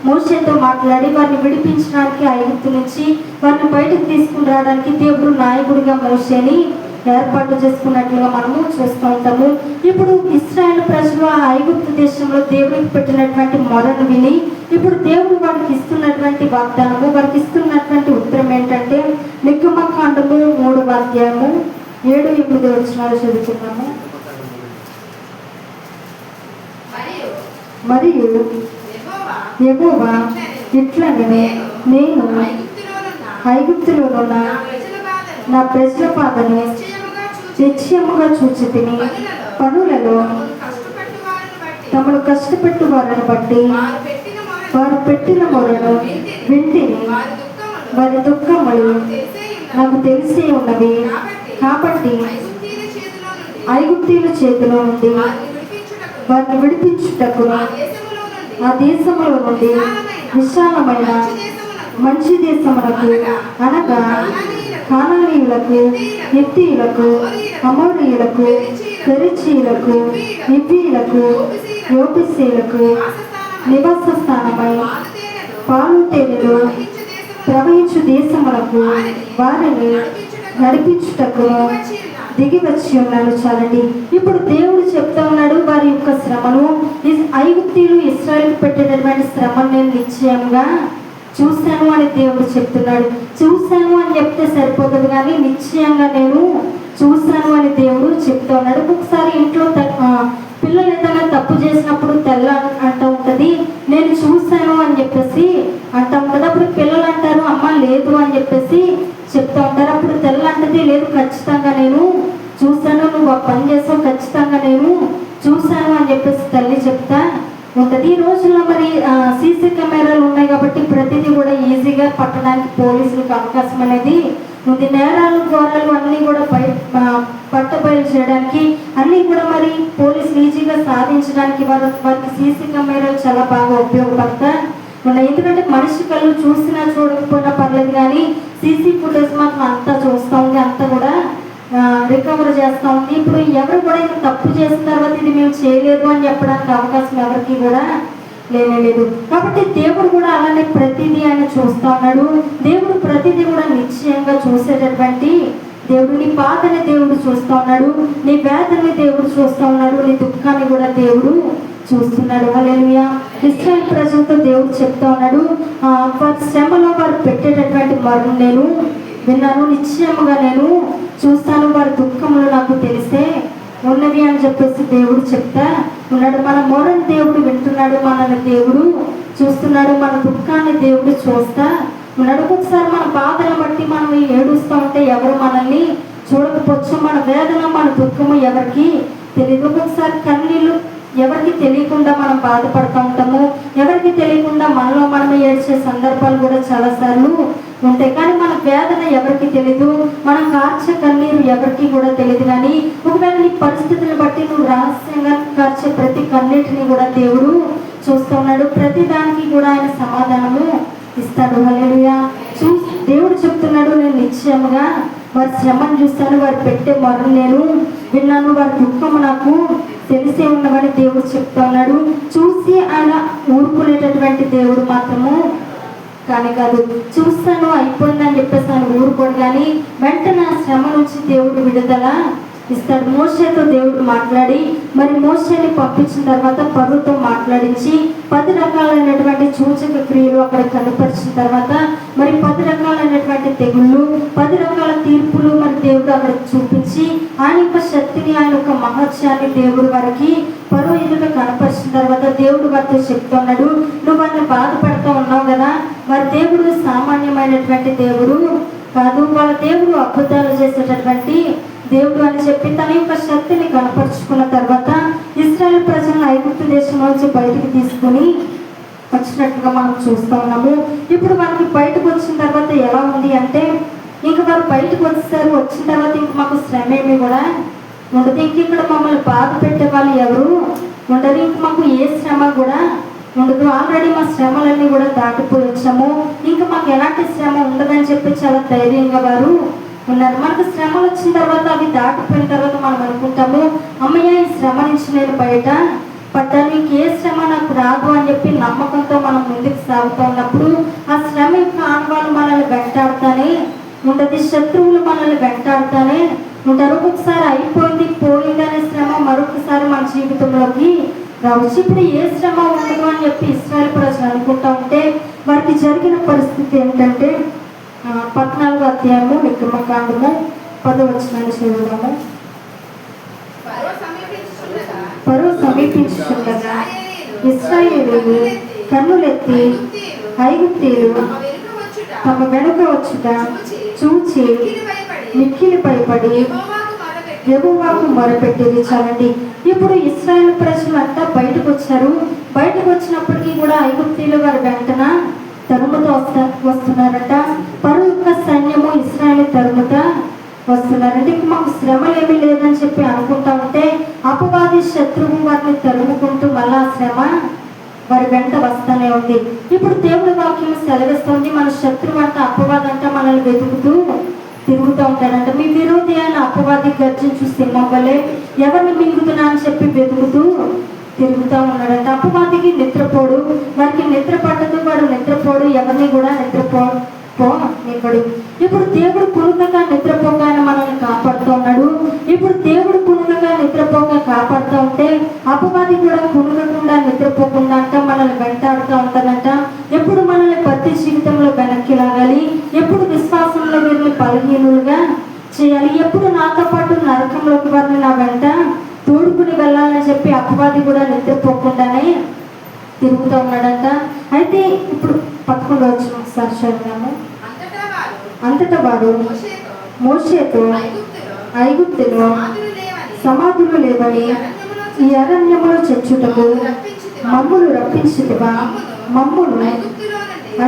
మోషేతో మాట్లాడి వారిని విడిపించడానికి ఐగుప్తు నుంచి వారిని బయటకు తీసుకుని రావడానికి దేవుడు నాయకుడిగా మోషేని ఏర్పాటు చేసుకున్నట్లుగా మనము చూస్తూ ఉంటాము. ఇప్పుడు ఇశ్రాయేలు ప్రజలు ఆ ఐగుప్తు దేశంలో దేవుడికి పెట్టినటువంటి మొరను విని ఇప్పుడు దేవుడు వారికి ఇస్తున్నటువంటి వాగ్దానము, వారికి ఇస్తున్నటువంటి ఉత్తరం ఏంటంటే నిర్గమకాండము 3వ అధ్యాయము 7-8 వచనాలు చదువుతున్నాము. మరియు యెహోవా ఇట్లనెను, నేను ఐగుప్తులోనున్న నా ప్రజల బాధను నిశ్చయముగా చూచితిని. పనులలో తమను కష్టపెట్టు వారిని బట్టి వారు పెట్టిన మొరను వింటిని. వారి దుఃఖములు నాకు తెలిసి ఉన్నవి కాబట్టి ఐగుప్తీయుల చేతిలో నుండి వారిని విడిపించుటకును ఆ దేశంలో నుండి విశాలమైన మంచి దేశములకు అనగా కానానీయులకు, హిత్తీయులకు, అమోరీయులకు, పెరిజీయులకు, హివ్వీయులకు, యోబుసీయులకు నివాస స్థానమై పాలు తేనెలు ప్రవహించు దేశములకు వారిని నడిపించుటకు దిగి వచ్చి ఉన్నాను. చాలండి. ఇప్పుడు దేవుడు చెప్తా ఉన్నాడు వారి యొక్క శ్రమను, ఐగుప్తీయులు ఇశ్రాయేలుకు పెట్టినటువంటి శ్రమను నేను నిశ్చయంగా చూశాను అని దేవుడు చెప్తున్నాడు. చూశాను అని చెప్తే సరిపోతుంది కానీ నిశ్చయంగా నేను చూశాను అని దేవుడు చెప్తా ఉన్నాడు. ఒకసారి ఇంట్లో పిల్లలు ఏదైనా తప్పు చేసినప్పుడు తెల్ల అంటూ ఉంటుంది, నేను చూశాను అని చెప్పేసి అంటూ ఉంటుంది. అప్పుడు పిల్లలు అంటారు అమ్మ లేదు అని చెప్పేసి చెప్తా ఉంటారు. అప్పుడు తెల్ల అంటది లేదు ఖచ్చితంగా నేను చూశాను, నువ్వు ఆ పని చేసావు ఖచ్చితంగా నేను చూశాను అని చెప్పేసి తల్లి చెప్తా ఉంటుంది. ఈ రోజుల్లో మరి సీసీ కెమెరాలు ఉన్నాయి కాబట్టి ప్రతిదీ కూడా ఈజీగా పట్టడానికి పోలీసులకు అవకాశం అనేది ఉంది. నేరాలు ఘోరాలు అన్నీ కూడా పట్టబయలు చేయడానికి అన్నీ కూడా మరి పోలీసులు ఈజీగా సాధించడానికి వారికి సీసీ కెమెరాలు చాలా బాగా ఉపయోగపడతా ఉన్నాయి. ఎందుకంటే మనిషి కళ్ళు చూసినా చూడకపోయినా పర్లేదు కానీ సీసీ ఫుటేజ్ మాత్రం అంతా చూస్తూ ఉంది, అంతా కూడా రికవర్ చేస్తూ ఉంది. ఇప్పుడు ఎవరు కూడా ఇది తప్పు చేసిన తర్వాత ఇది మేము చేయలేదు అని చెప్పడానికి అవకాశం ఎవరికి కూడా లేదు. కాబట్టి దేవుడు కూడా అలానే ప్రతిదీ ఆయన చూస్తూ ఉన్నాడు. దేవుడు ప్రతిదీ కూడా నిశ్చయంగా చూసేటటువంటి దేవుడు. నీ బాధని దేవుడు చూస్తూ ఉన్నాడు, నీ వేదనని దేవుడు చూస్తూ ఉన్నాడు, నీ దుఃఖాన్ని కూడా దేవుడు చూస్తున్నాడు. హల్లెలూయా. ఇశ్రాయేలు ప్రజలతో దేవుడు చెప్తా ఉన్నాడు వారి శ్రమలో వారు పెట్టేటటువంటి మొరను నేను విన్నాను, నిశ్చయముగా నేను చూస్తాను, వారి దుఃఖములు నాకు తెలిసే ఉన్నవి అని చెప్పేసి దేవుడు చెప్తా ఉన్నాడు. మన మొరను దేవుడు వింటున్నాడు, మనల్ని దేవుడు చూస్తున్నాడు, మన దుఃఖాన్ని దేవుడు చూస్తా ఉన్నాడు. ఒక్కొక్కసారి మన బాధను బట్టి మనం ఏడుస్తూ ఉంటే ఎవరు మనల్ని చూడకపోవచ్చు, మన వేదన మన దుఃఖము ఎవరికి తెలియదు. ఒక్కొక్కసారి కన్నీళ్ళు ఎవరికి తెలియకుండా మనం బాధపడుతూ ఉంటాము, ఎవరికి తెలియకుండా మనలో మనం ఏడ్చే సందర్భాలు కూడా చాలాసార్లు ఉంటాయి. కానీ మన వేదన ఎవరికి తెలీదు, మనం కార్చే కన్నీరు ఎవరికి కూడా తెలియదు. కానీ ఒకవేళ నీ పరిస్థితిని బట్టి నువ్వు రహస్యంగా కార్చే ప్రతి కన్నీటిని కూడా దేవుడు చూస్తూ ఉన్నాడు. ప్రతి దానికి కూడా ఆయన సమాధానము ఇస్తాడు. హల్లెలూయా. దేవుడు చెప్తున్నాడు నేను నిశ్చయముగా వారి శ్రమను చూస్తాను, వారు పెట్టే మొరను నేను విన్నాను, వారి దుఃఖము నాకు తెలిసే ఉన్నవని దేవుడు చెప్తా ఉన్నాడు. చూసి ఆయన ఊరుకునేటటువంటి దేవుడు మాత్రము కానీ కాదు. చూస్తాను అయిపోయిందని చెప్పేసి ఆయన ఊరుకోడు కానీ వెంటనే ఆ శ్రమ నుంచి దేవుడు విడుదల ఇస్తాడు. మోషేతో దేవుడు మాట్లాడి మరి మోషేని పంపించిన తర్వాత పరుతో మాట్లాడించి 10 రకాలైనటువంటి సూచక క్రియలు అక్కడ కనపరిచిన తర్వాత మరి 10 రకాలైనటువంటి తెగుళ్ళు 10 రకాల తీర్పులు మరి దేవుడు అక్కడ చూపించి ఆయన యొక్క శక్తిని ఆయన యొక్క మహత్యాన్ని దేవుడు వారికి పరువు ఎదుట కనపరిచిన తర్వాత దేవుడు వారితో చెప్తున్నాడు నువ్వు వారిని బాధపడుతూ ఉన్నావు కదా, మరి దేవుడు సామాన్యమైనటువంటి దేవుడు కాదు, వాళ్ళ దేవుడు అద్భుతాలు చేసేటటువంటి దేవుడు అని చెప్పి తన యొక్క శక్తిని కనపరుచుకున్న తర్వాత ఇశ్రాయేలు ప్రజలను ఐగుప్తు దేశం నుంచి బయటకు తీసుకుని వచ్చినట్టుగా మనం చూస్తూ ఉన్నాము. ఇప్పుడు మనకి బయటకు వచ్చిన తర్వాత ఎలా ఉంది అంటే ఇంక వారు బయటకు వచ్చేసారు. వచ్చిన తర్వాత ఇంక మాకు శ్రమ ఏమి కూడా ఉండదు. ఇంక ఇక్కడ మమ్మల్ని బాధ పెట్టే వాళ్ళు ఎవరు ఉండరు. ఇంక మాకు ఏ శ్రమ కూడా ఉండదు. ఆల్రెడీ మా శ్రమలన్నీ కూడా దాటిపోయి వచ్చాము, ఇంకా మాకు ఎలాంటి శ్రమ ఉండదని చెప్పి చాలా ధైర్యంగా వారు ఉన్నారు. మనకు శ్రమలు వచ్చిన తర్వాత అవి దాటిపోయిన తర్వాత మనం అనుకుంటాము, అమ్మయ్య ఈ శ్రమ నుంచి నేను బయట పడ్డాను, ఇంకే శ్రమ నాకు రాదు అని చెప్పి నమ్మకంతో మనం ముందుకు సాగుతూ ఉన్నప్పుడు ఆ శ్రమ యొక్క ఆనవాళ్ళు మనల్ని వెంటాడుతానే ఉంటుంది. శత్రువులు మనల్ని వెంటాడుతానే ఉంటారు. ఒక్కొక్కసారి అయిపోయింది పోయిందనే శ్రమ మరొకసారి మన జీవితంలోకి రావచ్చు. ఇప్పుడు ఏ శ్రమ ఉండదు అని చెప్పి ఇశ్రాయేలు ప్రజలు అనుకుంటా ఉంటే వారికి జరిగిన పరిస్థితి ఏంటంటే 14వ అధ్యాయము నిర్గమకాండము 10వ వచనాన్ని చదువుదాము. ఫరో సమీపించుచుండగా ఇశ్రాయేలీయులు కన్నులెత్తి ఐగుప్తీయులు తమ వెనుక వచ్చుట చూచి మిక్కిలి భయపడి యెహోవాకు మొరపెట్టిరి. చాలండి. ఇప్పుడు ఇశ్రాయేలు ప్రజలు అంతా బయటకు వచ్చారు. బయటకు వచ్చినప్పటికీ కూడా ఐగుప్తీయులు వారి వెంటన తరుముతో వస్తున్నారట. ఫరో యొక్క సైన్యము ఇశ్రాయేలు తరుముత వస్తున్నారంటే ఇంక మాకు శ్రమలు ఏమీ లేదని చెప్పి అనుకుంటా ఉంటే అపవాది శత్రువు వారిని తరుముకుంటూ మళ్ళా శ్రమ వారి వెంట వస్తూనే ఉంది. ఇప్పుడు దేవుడి వాక్యం సెలవిస్తుంది, మన శత్రువు అంట అపవాది అంట మనల్ని వెతుకుతూ తిరుగుతూ ఉంటాడంట. మీ విరోధి అయిన అపవాది గర్జించు సింహం వలె ఎవరిని మింగుతున్నా అని చెప్పి వెతుకుతూ తిరుగుతూ ఉన్నాడంట. అపవాదికి నిద్రపోడు, వారికి నిద్ర పట్టదు, వాడు నిద్రపోడు, ఎవరిని కూడా నిద్రపోనివ్వడు. ఇప్పుడు దేవుడు కునుకగా నిద్రపోక ఆయన మనల్ని కాపాడుతూ ఉన్నాడు. ఇప్పుడు దేవుడు కునుకగా నిద్రపోక కాపాడుతూ ఉంటే అపవాది కూడా కునుకకుండా నిద్రపోకుండా అంట మనల్ని వెంటాడుతూ ఉంటుందంట. ఎప్పుడు మనల్ని ప్రతి జీవితంలో వెనక్కి లాగాలి, ఎప్పుడు విశ్వాసంలో వీరిని బలహీనులుగా చేయాలి, ఎప్పుడు నాతో పాటు నరకంలోకి వారిని నా వెంట తోడుకుని వెళ్ళాలని చెప్పి అపవాది కూడా నిద్రపోకుండానే తిరుగుతూ ఉన్నాడంట. అయితే ఇప్పుడు 11వ వచనం ఒకసారి చదివాము. అంతటా వారు మోషేతో ఐగుప్తులో సమాధులు లేవని ఈ అరణ్యములో చచ్చుటకు మమ్మును రప్పించితివా, మమ్మును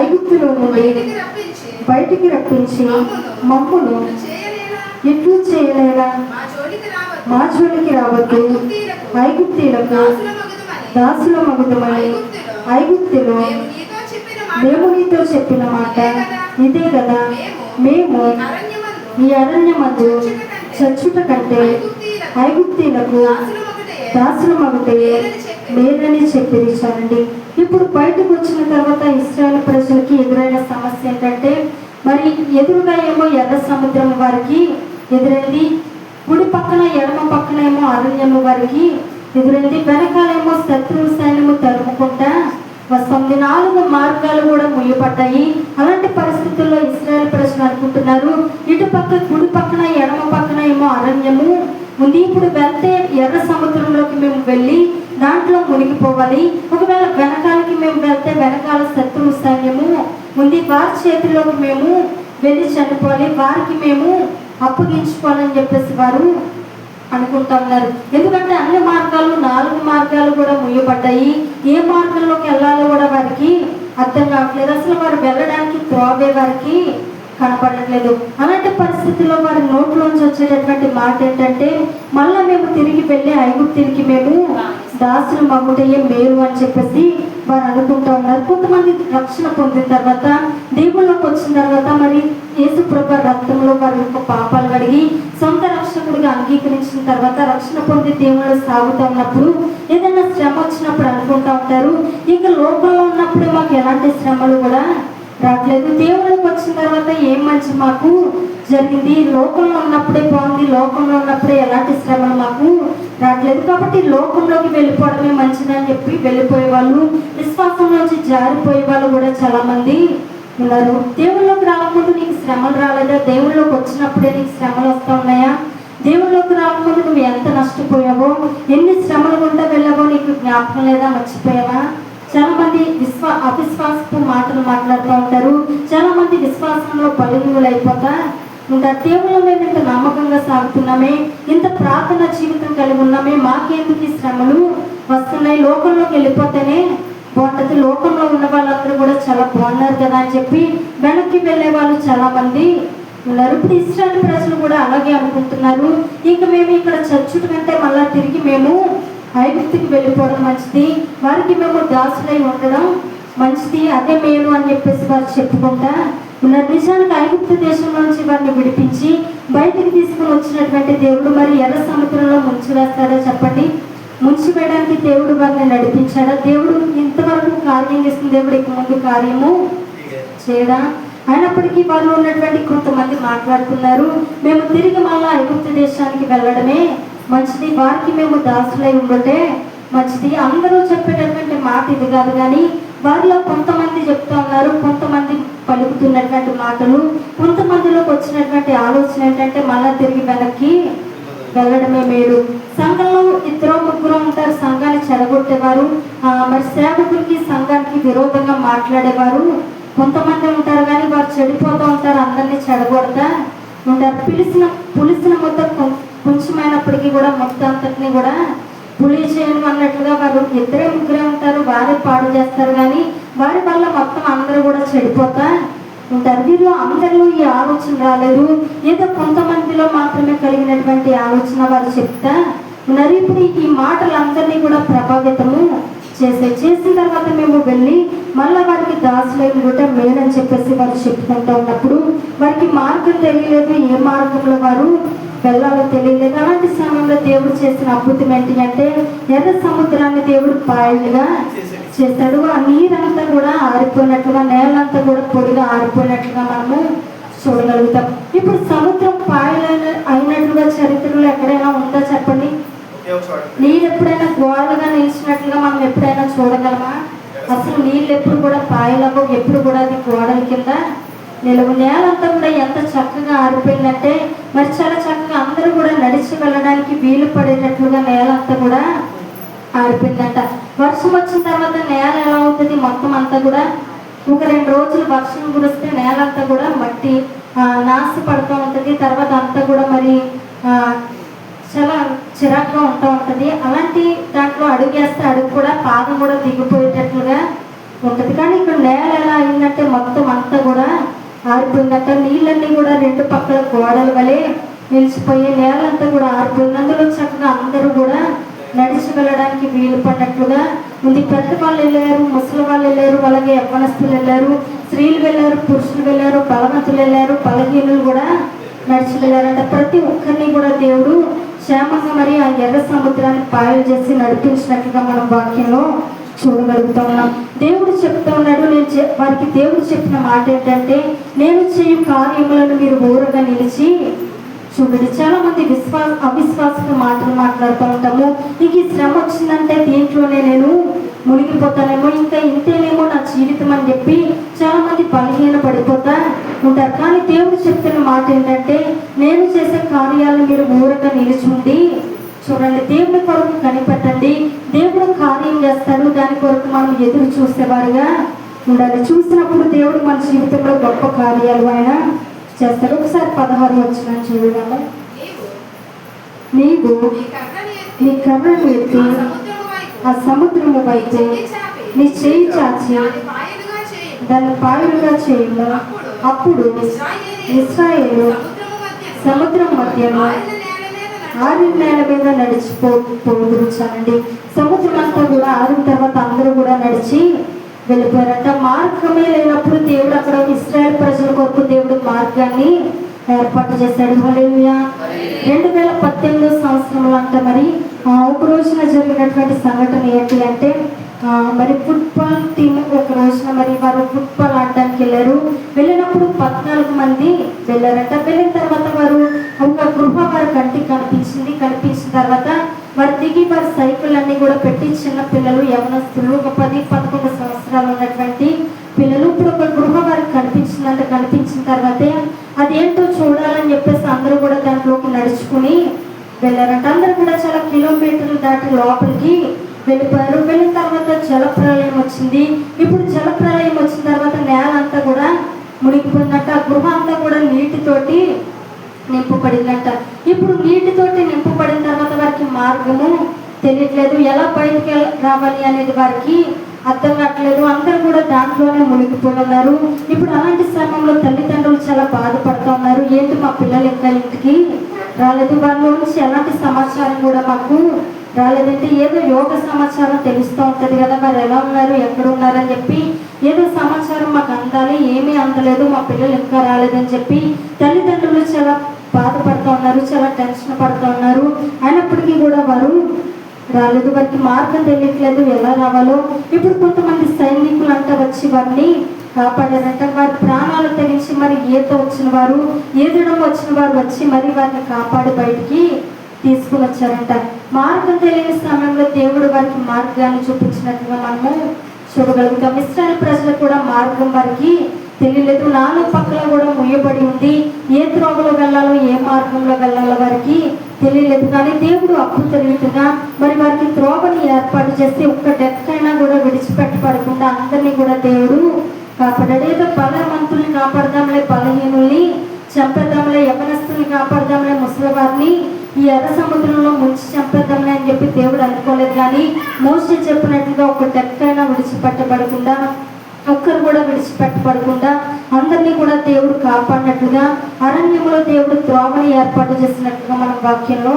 ఐగుప్తులో నుండి బయటికి రప్పించి మమ్మును ఎట్లు చేయలేదా, మా జోలికి రావద్దు, ఐగుప్తీయులకు దాసుల మగుదమని ఐగుప్తులో మేము నీతో చెప్పిన మాట ఇదే కదా, మేము ఈ అరణ్యమందు చచ్చుట కంటే ఐగుప్తీయులకు దాసుల మగుటే మేలని చెప్పిరి. చాలండి. ఇప్పుడు బయటకు వచ్చిన తర్వాత ఇశ్రాయేలు ప్రజలకి ఎదురైన సమస్య ఏంటంటే మరి ఎదురుగా ఏమో ఎర్ర సముద్రం వారికి ఎదురైంది, కుడి పక్కన ఎడమ పక్కన ఏమో అరణ్యము వారికి ఎదురైంది, వెనకాలేమో శత్రువు సైన్యము తరుముకుంటా వస్తుంది. 4 మార్గాలు కూడా ముయ్యపడ్డాయి. అలాంటి పరిస్థితుల్లో ఇశ్రాయేలు ప్రజలు అనుకుంటున్నారు, ఇటు పక్క కుడి పక్కన ఎడమ పక్కన ఏమో అరణ్యము ఉంది, ఇప్పుడు వెళ్తే ఎర్ర సముద్రంలోకి మేము వెళ్ళి దాంట్లో మునిగిపోవాలి, ఒకవేళ వెనకాలకి మేము వెళ్తే వెనకాల శత్రువు సైన్యము ఉంది, వారి చేతిలోకి మేము వెళ్ళి చనిపోవాలి, వారికి మేము అప్పగించుకోవాలని చెప్పేసి వారు అనుకుంటా ఉన్నారు. ఎందుకంటే అన్ని మార్గాలు 4 మార్గాలు కూడా ముయ్యబడ్డాయి. ఏ మార్గంలోకి వెళ్ళాలో కూడా వారికి అర్థం కావట్లేదు. అసలు వారు వెళ్ళడానికి త్రోవే వారికి కనపడట్లేదు. అలాంటి పరిస్థితుల్లో వారి నోట్లోంచి వచ్చేటటువంటి మాట ఏంటంటే మళ్ళీ మేము తిరిగి వెళ్ళి ఐగుప్తునికి మేము దాసులు మగుటయ్యే మేలు అని చెప్పేసి వారు అనుకుంటూ ఉన్నారు. కొంతమంది రక్షణ పొందిన తర్వాత దేవుళ్ళలోకి వచ్చిన తర్వాత మరి యేసు ప్రభు రక్తంలో వారి యొక్క పాపాలు కడిగి సొంత రక్షకుడిగా అంగీకరించిన తర్వాత రక్షణ పొంది దేవుళ్ళు సాగుతూ ఉన్నప్పుడు ఏదైనా శ్రమ వచ్చినప్పుడు అనుకుంటూ ఉంటారు, ఇంకా లోకంలో ఉన్నప్పుడే మాకు ఎలాంటి శ్రమలు కూడా రావట్లేదు, దేవుళ్ళకి వచ్చిన తర్వాత ఏం మంచి మాకు జరిగింది, లోకంలో ఉన్నప్పుడే బాగుంది, లోకంలో ఉన్నప్పుడే ఎలాంటి శ్రమలు మాకు రావట్లేదు, కాబట్టి లోకంలోకి వెళ్ళిపోవడమే మంచిదని చెప్పి వెళ్ళిపోయే వాళ్ళు, విశ్వాసంలోంచి జారిపోయే వాళ్ళు కూడా చాలా మంది ఉన్నారు. దేవుళ్ళలోకి రాకముందు నీకు శ్రమలు రాలేదా, దేవుళ్ళలోకి వచ్చినప్పుడే నీకు శ్రమలు వస్తూ ఉన్నాయా, దేవుళ్ళలోకి రాకముందు నువ్వు ఎంత నష్టపోయావో, ఎన్ని శ్రమలు గుండా వెళ్ళావో నీకు జ్ఞాపకం లేదా, మర్చిపోయావా? చాలా మంది అవిశ్వాసపు మాటలు మాట్లాడుతూ ఉంటారు, చాలా మంది విశ్వాసంలో బలహీనులు అయిపోతా ఉంటారు. దేవుళ్ళ మీద ఇంత నమ్మకంగా సాగుతున్నామే, ఇంత ప్రార్థన జీవితం కలిగి ఉన్నామే, మాకెందుకు ఈ శ్రమలు వస్తున్నాయి, లోకంలోకి వెళ్ళిపోతేనే బాగుంటుంది, లోకంలో ఉన్న వాళ్ళందరూ కూడా చాలా బాగున్నారు కదా అని చెప్పి వెనక్కి వెళ్ళే వాళ్ళు చాలా మంది ఉన్నారు. ఇప్పుడు ఇశ్రాయేలు ప్రజలు కూడా అలాగే అనుకుంటున్నారు, ఇక మేము ఇక్కడ చచ్చుట కంటే మళ్ళా తిరిగి మేము ఐగుప్తుకి వెళ్ళిపోవడం మంచిది, వారికి మేము దాసులై ఉండడం మంచిది, అదే మేలు అని చెప్పేసి వారు చెప్పుకుంటా ఉన్నారు. నిజానికి ఐగుప్తు దేశం నుంచి వారిని విడిపించి బయటికి తీసుకుని వచ్చినటువంటి దేవుడు మరి ఎర్ర సముద్రంలో ముంచివేస్తారా చెప్పండి? ముంచివేయడానికి దేవుడు వారిని నడిపించాడా? దేవుడు ఇంతవరకు కార్యం చేసిన దేవుడు ఇక ముందు కార్యము చేయడా? అయినప్పటికీ వాళ్ళు ఉన్నటువంటి కొంతమంది మాట్లాడుతున్నారు, మేము తిరిగి మళ్ళా ఐగుప్తు దేశానికి వెళ్ళడమే మంచిది, వారికి మేము దాసులై ఉండటే మంచిది. అందరూ చెప్పేటటువంటి మాట ఇది కాదు, కానీ వారిలో కొంతమంది చెప్తా ఉన్నారు, కొంతమంది పలుకుతున్నటువంటి మాటలు, కొంతమందిలోకి వచ్చినటువంటి ఆలోచన ఏంటంటే మళ్ళా తిరిగి వెనక్కి వెళ్ళడమే మేలు. సంఘంలో 2-3 ఉంటారు సంఘాన్ని చెడగొట్టేవారు, మరి సేవకులకి సంఘానికి విరోధంగా మాట్లాడేవారు కొంతమంది ఉంటారు, కానీ వారు చెడిపోతూ ఉంటారు, అందరినీ చెడగొడతా ఉంటారు. పులిసిన ముద్ద కొంచెమైనప్పటికీ కూడా మొత్తం అంతటిని కూడా పులి చేయడం అన్నట్లుగా వారు 2-3 ఉంటారు, వారే పాడు చేస్తారు, కానీ వారి వల్ల మొత్తం అందరూ కూడా చెడిపోతా ఉంటారు. వీళ్ళు అందరిలో ఈ ఆలోచన రాలేదు, ఏదో కొంతమందిలో మాత్రమే కలిగినటువంటి ఆలోచన వారు చెప్తా ఉన్నారు. ఇప్పుడు ఈ మాటలు అందరినీ కూడా ప్రభావితము చేసిన తర్వాత మేము వెళ్ళి మళ్ళీ వారికి దాసులై కూడా మేలని చెప్పేసి వారు చెప్పుకుంటూ ఉన్నప్పుడు వారికి మార్గం తెలియలేదు, ఏ మార్గంలో వారు వెళ్ళాలో తెలియలేదు. అలాంటి సమయంలో దేవుడు చేసిన అద్భుతం ఏంటి అంటే ఎర్ర సముద్రాన్ని దేవుడు పాయలుగా చేశాడు. ఆ నీరంతా కూడా ఆరిపోయినట్లుగా, నేలంతా కూడా పొడిగా ఆరిపోయినట్లుగా మనము చూడగలుగుతాం. ఇప్పుడు సముద్రం పాయలైన అయినట్లుగా చరిత్రలో ఎక్కడైనా ఉందా చెప్పండి? నీళ్ళు ఎప్పుడైనా గోడలుగా నిలిచినట్లుగా మనం ఎప్పుడైనా చూడగలమా? అసలు నీళ్ళు ఎప్పుడు కూడా పాయలము, ఎప్పుడు కూడా అది గోడల కింద నిలవు. నేలంతా కూడా ఎంత చక్కగా ఆరిపోయిందంటే మరి చాలా చక్కగా అందరూ కూడా నడిచి వెళ్ళడానికి వీలు పడేటట్లుగా నేలంతా కూడా ఆరిపోయిందంట. వర్షం వచ్చిన తర్వాత నేల ఎలా అవుతుంది? మొత్తం అంతా కూడా ఒక 2 రోజులు వర్షం కురిస్తే నేలంతా కూడా మట్టి నాశ పడుతూ ఉంటుంది, తర్వాత అంతా కూడా మరి చాలా చిరాకుగా ఉంటూ ఉంటుంది. అలాంటి దాంట్లో అడుగేస్తే అడుగు కూడా పాదం కూడా దిగిపోయేటట్లుగా ఉంటుంది. కానీ ఇక్కడ నేల ఎలా అయిందంటే మొత్తం అంతా కూడా ఆరిపోయిందంట. నీళ్ళన్నీ కూడా 2 పక్కల గోడల వలె నిలిచిపోయి నేలంతా కూడా ఆరిపోయింది. అందులో చక్కగా అందరూ కూడా నడిచి వెళ్ళడానికి వీలు పడినట్లుగా ఉంది. పెద్ద వాళ్ళు వెళ్ళారు, ముసలి వాళ్ళు వెళ్ళారు, అలాగే యవ్వనస్తులు వెళ్ళారు, స్త్రీలు వెళ్ళారు, పురుషులు వెళ్ళారు, బలవంతులు వెళ్ళారు, బలహీనులు కూడా నడిచి వెళ్ళారంట. ప్రతి ఒక్కరిని కూడా దేవుడు క్షేమంగా మరి ఆ ఎర్ర సముద్రాన్ని పాయలు చేసి నడిపించినట్లుగా మనం వాక్యంలో చూడగలుగుతా ఉన్నాం. దేవుడు చెప్తా ఉన్నాడు, వారికి దేవుడు చెప్పిన మాట ఏంటంటే నేను చేయు కార్యములను మీరు ఊరగా నిలిచి చూడండి. చాలా మంది అవిశ్వాస మాటలు మాట్లాడుతూ ఉంటాము, నీకు ఈ శ్రమ వచ్చిందంటే దీంట్లోనే నేను మునిగిపోతానేమో, ఇంకా ఇంతేనేమో నా జీవితం అని చెప్పి చాలా మంది బలహీన పడిపోతా ఉంటారు. కానీ దేవుడు చెప్తున్న మాట ఏంటంటే నేను చేసే కార్యాలను మీరు ఊరగా నిలిచుండి చూడండి, దేవుడి కొరకు కనిపెట్టండి, దేవుడు కార్యం చేస్తాడు, దాని కొరకు మనం ఎదురు చూసేవారుగా ఉండాలి. చూసినప్పుడు దేవుడు మన జీవితంలో గొప్ప కార్యాలు ఆయన చేస్తాడు. ఒకసారి 16 వచ్చిన చూడగా, నీవు నీ కర్రను ఎత్తి ఆ సముద్రము వైపు నీ చేయి చాచి దాన్ని పాయలుగా చేయము, అప్పుడు ఇశ్రాయేలు సముద్రం మధ్యలో ఆరిన నేల మీద నడిచిపోదురుచానండి. సముద్రం అంతా కూడా ఆరిన తర్వాత అందరూ కూడా నడిచి వెళ్ళిపోయారంట. మార్గమే లేనప్పుడు దేవుడు అక్కడ ఇశ్రాయేల్ ప్రజల కొరకు దేవుడు మార్గాన్ని ఏర్పాటు చేశాడు. హల్లెలూయా. 2018 సంవత్సరంలో అంట మరి ఒక రోజున జరిగినటువంటి సంఘటన ఏంటి అంటే మరి ఫుట్బాల్ టీం ఒక రోజున మరి వారు ఫుట్బాల్ ఆడడానికి వెళ్ళినప్పుడు 14 మంది వెళ్ళారంట. వెళ్ళిన తర్వాత వారు ఒక గృహ వారి కంటికి కనిపించిన తర్వాత వారు దిగి వారి సైకిల్ అన్ని కూడా పెట్టి చిన్న పిల్లలు, యవనస్తులు, ఒక 10-11 సంవత్సరాలు ఉన్నటువంటి పిల్లలు ఇప్పుడు ఒక గృహ వారికి కనిపించిన తర్వాతే అదేంటో చూడాలని చెప్పేసి అందరూ కూడా దాంట్లోకి నడుచుకుని వెళ్ళారంట. అందరూ కూడా చాలా కిలోమీటర్లు దాటి లోపలికి వెళ్ళిపోయారు. వెళ్ళిన తర్వాత జలప్రలయం వచ్చింది. ఇప్పుడు జలప్రలయం వచ్చిన తర్వాత నేల అంతా కూడా మునిగిపోయిందంట. ఆ గృహ అంతా కూడా నీటితోటి నింపబడిందంట. ఇప్పుడు నీటితోటి నింపబడిన తర్వాత వారికి మార్గము తెలియట్లేదు, ఎలా బయటికి రావాలి అనేది వారికి అర్థం కావట్లేదు, అందరూ కూడా దాంట్లోనే మునిగిపోయి ఉన్నారు. ఇప్పుడు అలాంటి సమయంలో తల్లిదండ్రులు చాలా బాధపడుతూ ఉన్నారు. ఏంటి మా పిల్లలు ఇంకా ఇంటికి రాలేదు, వాళ్ళ నుంచి ఎలాంటి సమాచారం కూడా మాకు రాలేదంటే ఏదో యోగ సమాచారం తెలుస్తూ ఉంటుంది కదా, మరి ఎలా ఉన్నారు ఎక్కడ ఉన్నారని చెప్పి ఏదో సమాచారం మాకు అందాలి, ఏమీ అందలేదు, మా పిల్లలు ఇంకా రాలేదని చెప్పి తల్లిదండ్రులు చాలా బాధపడుతూ ఉన్నారు, చాలా టెన్షన్ పడుతూ ఉన్నారు. అయినప్పటికీ కూడా వారు రాలేదు, వారికి మార్గం తెలియట్లేదు ఎలా రావాలో. ఇప్పుడు కొంతమంది సైనికులు అంతా వచ్చి వారిని కాపాడారంట. వారి ప్రాణాలు తెగించి మరి ఈత వచ్చిన వారు, ఈదడం వచ్చిన వారు వచ్చి మరి వారిని కాపాడి బయటికి తీసుకుని వచ్చారంట. మార్గం తెలియని సమయంలో దేవుడు వారికి మార్గాన్ని చూపించినట్టుగా మనము చూడగలుగుతాం. ఇశ్రాయేలు ప్రజలకు కూడా మార్గం వారికి తెలియలేదు, నాలుగు పక్కల కూడా ముయ్యబడి ఉంది. ఏ త్రోవలో వెళ్ళాలో ఏ మార్గంలో వెళ్ళాలో వారికి తెలియలేదు. కానీ దేవుడు అద్భుత రీతిగా మరి వారికి త్రోవని ఏర్పాటు చేసి ఒక్క డెక్కైనా కూడా విడిచిపెట్టబడకుండా అందరినీ కూడా దేవుడు కాపాడాడు. ఏదో బలవంతుల్ని కాపాడదాంలే, బలహీనుల్ని చంపేద్దాంలే, యవనస్తుల్ని కాపాడదాంలే, ముసలివారిని ఈ ఎర్ర సముద్రంలో ముంచి చంపేద్దాంలే అని చెప్పి దేవుడు అనుకోలేదు. కానీ మోషే చెప్పినట్లుగా ఒక డెక్కైనా విడిచిపెట్టబడకుండా, ఒక్కరు కూడా విడిచిపెట్టబడకుండా అందరినీ కూడా దేవుడు కాపాడినట్లుగా అరణ్యంలో దేవుడు త్రోవని ఏర్పాటు చేసినట్లుగా మనం వాక్యంలో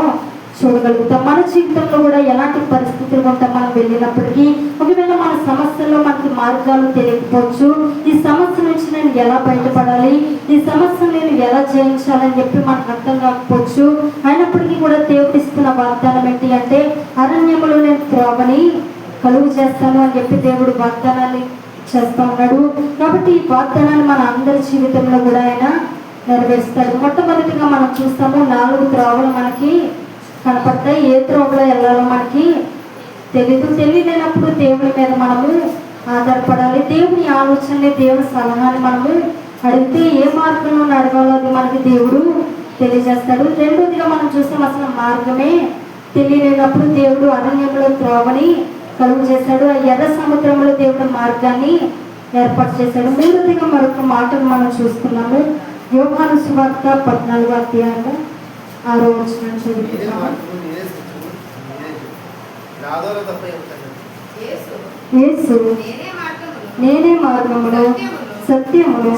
చూడగలుగుతాం. మన జీవితంలో కూడా ఎలాంటి పరిస్థితులు ఉంటాం మనం వెళ్ళినప్పటికీ, ఒకవేళ మన సమస్యల్లో మనకి మార్గాలు తెలియకపోవచ్చు, ఈ సమస్య నుంచి నేను ఎలా బయటపడాలి, ఈ సమస్యను నేను ఎలా జయించాలని చెప్పి మనకు అర్థం కాకపోవచ్చు. అయినప్పటికీ కూడా దేవుడు ఇస్తున్న వాగ్దానం ఏంటి అంటే, అరణ్యంలో నేను త్రోవని కలుగు చేస్తాను అని చెప్పి దేవుడు వాగ్దానాన్ని చేస్తూ ఉన్నాడు. కాబట్టి ఈ వాగ్దానాన్ని మన అందరి జీవితంలో కూడా ఆయన నెరవేరుస్తాడు. మొట్టమొదటిగా మనం చూస్తాము, 4 త్రోవలు మనకి కనపడతాయి. ఏ త్రోవలో వెళ్ళాలో మనకి తెలియలేనప్పుడు దేవుని మీద మనము ఆధారపడాలి. దేవుని ఆలోచనని, దేవుని సలహాని మనము అడిగితే ఏ మార్గంలో నడవాలో అది మనకి దేవుడు తెలియజేస్తాడు. రెండోదిగా మనం చూస్తాం, అసలు మార్గమే తెలియలేనప్పుడు దేవుడు అరణ్యంలో త్రోవని కలుగు చేశాడు. ఆ ఎర్ర సముద్రంలో దేవుడు మార్గాన్ని ఏర్పాటు చేశాడు. మూడోదిగా మరొక మాటను మనం చూస్తున్నాము, యోహాను సువార్త 14వ అధ్యాయము 6వ వచనం చదువుతున్నాము. యేసు నేనే మార్గమును సత్యమును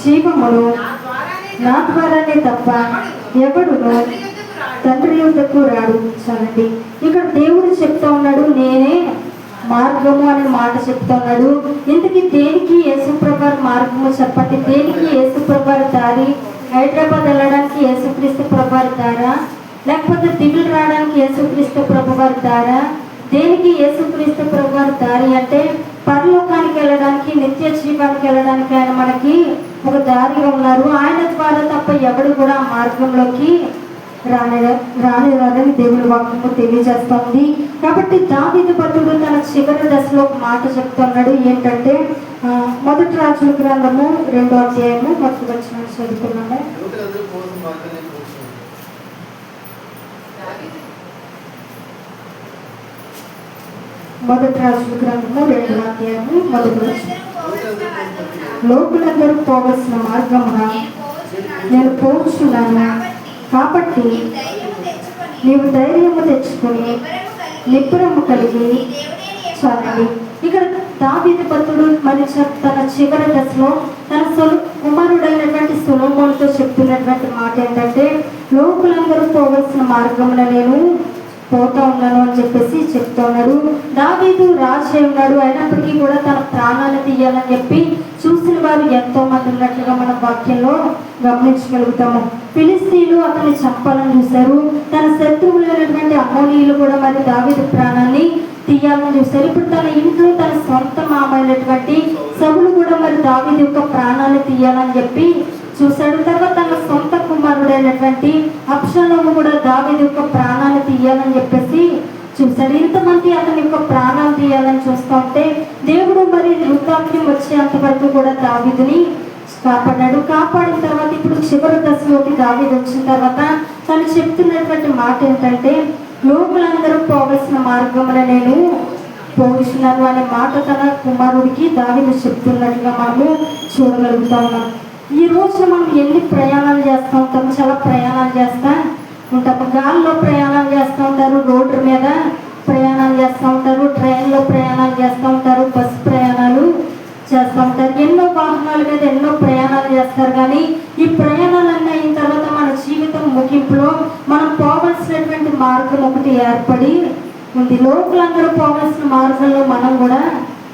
జీవమును, నా ద్వారానే తప్ప ఎవడును తండ్రి యొద్దకు రాడు. చాలండి, ఇక్కడ దేవుడు చెప్తా ఉన్నాడు నేనే మార్గము అనే మాట చెప్తా ఉన్నాడు. ఇంతకీ దేనికి యేసుప్రభు మార్గము చెప్పండి? దేనికి యేసుప్రభు దారి? హైదరాబాద్ వెళ్ళడానికి యేసుక్రీస్తు ప్రభు దారా, లేకపోతే దిగులు రావడానికి యేసుక్రీస్తు ప్రభు వారి దారా? దేనికి యేసుక్రీస్తు ప్రభు వారి దారి అంటే, పరలోకానికి వెళ్ళడానికి, నిత్య జీవానికి వెళ్ళడానికి ఆయన మనకి ఒక దారిగా ఉన్నారు. ఆయన ద్వారా తప్ప ఎవడు కూడా ఆ మార్గంలోకి రాని దేవుని వాక్యము తెలియజేస్తుంది. కాబట్టి దావీదు భక్తుడు తన చివరి దశలో ఒక మాట చెప్తున్నాడు. ఏంటంటే, మొదటి రాజుల గ్రంథము 2వ అధ్యాయము 1వ వచనం చదువుకున్నాము. మొదటి రాజుల గ్రంథము 2వ అధ్యాయము 1వ వచనం, లోకులందరూ పోవలసిన మార్గమున నేను పోచున్నాను, కాబట్టి నీవు ధైర్యము తెచ్చుకొని నిబ్బరము కలిగి చాలండి. ఇక్కడ దావీదు భక్తుడు మరి తన చివరి దశలో తన కుమారుడైనటువంటి సొలొమోనుతో చెప్తున్నటువంటి మాట ఏంటంటే, లోకులందరూ పోవలసిన మార్గంలో నేను పోతా ఉన్నాను అని చెప్పేసి చెప్తా ఉన్నాడు. దావీదు రాజు ఉన్నాడు, అయినప్పటికీ కూడా తన ప్రాణాన్ని తీయాలని చెప్పి చూసిన వారు ఎంతో మంది ఉన్నట్లుగా మన వాక్యంలో గమనించగలుగుతాము. ఫిలిస్తీన్లు అతన్ని చంపాలని చూశారు. తన శత్రువులైనటువంటి అమ్మోనీయులు కూడా మరి దావీదు ప్రాణాన్ని తీయాలని చూశారు. ఇప్పుడు తన ఇంట్లో తన సొంత మామైనటువంటి సౌలు కూడా మరి దావీదు యొక్క ప్రాణాన్ని తీయాలని చెప్పి చూశాడు. తర్వాత తన సొంత కుమారుడైనటువంటి అబ్షాలోము కూడా దావీదు యొక్క ప్రాణాన్ని తీయాలని చెప్పేసి చూశాడు. ఇంతమంది అతని యొక్క ప్రాణాలు తీయాలని చూస్తూ ఉంటే దేవుడు మరి వృద్ధాప్యం వచ్చేంత వరకు కూడా దావీదుని కాపాడాడు. కాపాడిన తర్వాత ఇప్పుడు చివరి దశలోకి దావీదు వచ్చిన తర్వాత తను చెప్తున్నటువంటి మాట ఏంటంటే, లోకులందరూ పోవలసిన మార్గంలో నేను పోషిస్తున్నాను అనే మాట తన కుమారుడికి దావీదు చెప్తున్నట్టుగా మనము చూడగలుగుతా ఉన్నాం. ఈ రోజు మనం ఎన్ని ప్రయాణాలు చేస్తూ ఉంటాము? చాలా ప్రయాణాలు చేస్తూ ఉంటాము. గాల్లో ప్రయాణాలు చేస్తూ ఉంటారు, రోడ్డు మీద ప్రయాణాలు చేస్తూ ఉంటారు, ట్రైన్లో ప్రయాణాలు చేస్తూ ఉంటారు, బస్సు ఒకటి ఏర్పడి ఉంది. లోకులందరూ పోవాల్సిన మార్గంలో మనం కూడా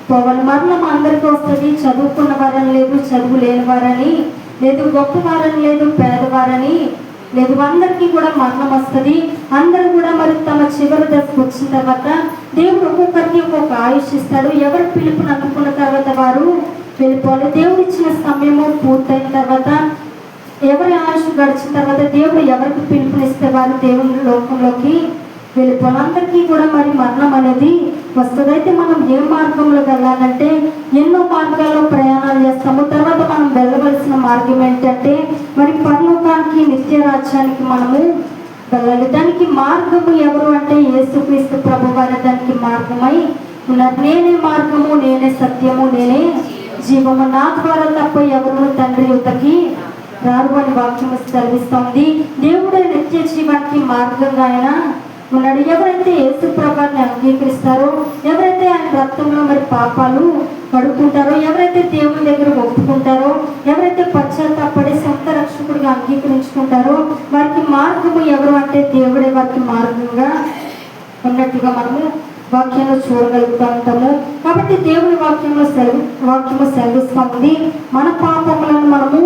పోవాలి. మరణం అందరికీ వస్తుంది. చదువుకున్న వారని లేదు, చదువు లేని వారని లేదు, గొప్పవారని లేదు, పేదవారని లేదు, అందరికీ కూడా మరణం వస్తుంది. అందరూ కూడా మరి తమ చివరి దశకు వచ్చిన తర్వాత దేవుడు ఒక్కొక్కరికి ఒక్కొక్క ఆయుష్ ఇస్తాడు. ఎవరు పిలుపుని అందుకున్న తర్వాత వారు వెళ్ళిపోవాలి. దేవుడు ఇచ్చిన సమయము పూర్తయిన తర్వాత, ఎవరి ఆయుష్ గడిచిన తర్వాత దేవుడు ఎవరికి పిలుపునిస్తే వారు దేవుని లోకంలోకి వెళ్ళిపోవాలి. అందరికీ కూడా మరి మరణం అనేది వస్తుంది. అయితే మనం ఏ మార్గంలో వెళ్ళాలంటే ఎన్నో మార్గాల్లో ప్రయాణాలు చేస్తాము. తర్వాత మనం వెళ్ళవలసిన మార్గం ఏంటంటే మరి పరలోకానికి, నిత్య రాజ్యానికి మనము వెళ్ళాలి. దానికి మార్గము ఎవరు అంటే యేసుక్రీస్తు ప్రభు వారు దానికి మార్గమై ఉన్నారు. నేనే మార్గము, నేనే సత్యము, నేనే జీవము, నా ద్వారా తప్ప ఎవరు తండ్రి యుద్ధకి రారు అని వాక్యము సెలవిస్తోంది. దేవుడే నిత్య జీవానికి మార్గంగా ఆయన ఉన్నాడు. ఎవరైతే యేసు ప్రభువుని అంగీకరిస్తారో, ఎవరైతే ఆయన రక్తంలో మరి పాపాలు కడుక్కుంటారో, ఎవరైతే దేవుని దగ్గర ఒప్పుకుంటారో, ఎవరైతే పశ్చాత్తాపడి సొంత రక్షకుడిగా అంగీకరించుకుంటారో వారికి మార్గము ఎవరు అంటే దేవుడే వారికి మార్గంగా ఉన్నట్టుగా మనము వాక్యంలో చూడగలుగుతూ ఉంటాము. కాబట్టి దేవుని వాక్యము సెలవిస్తూ ఉంది, మన పాపములను మనము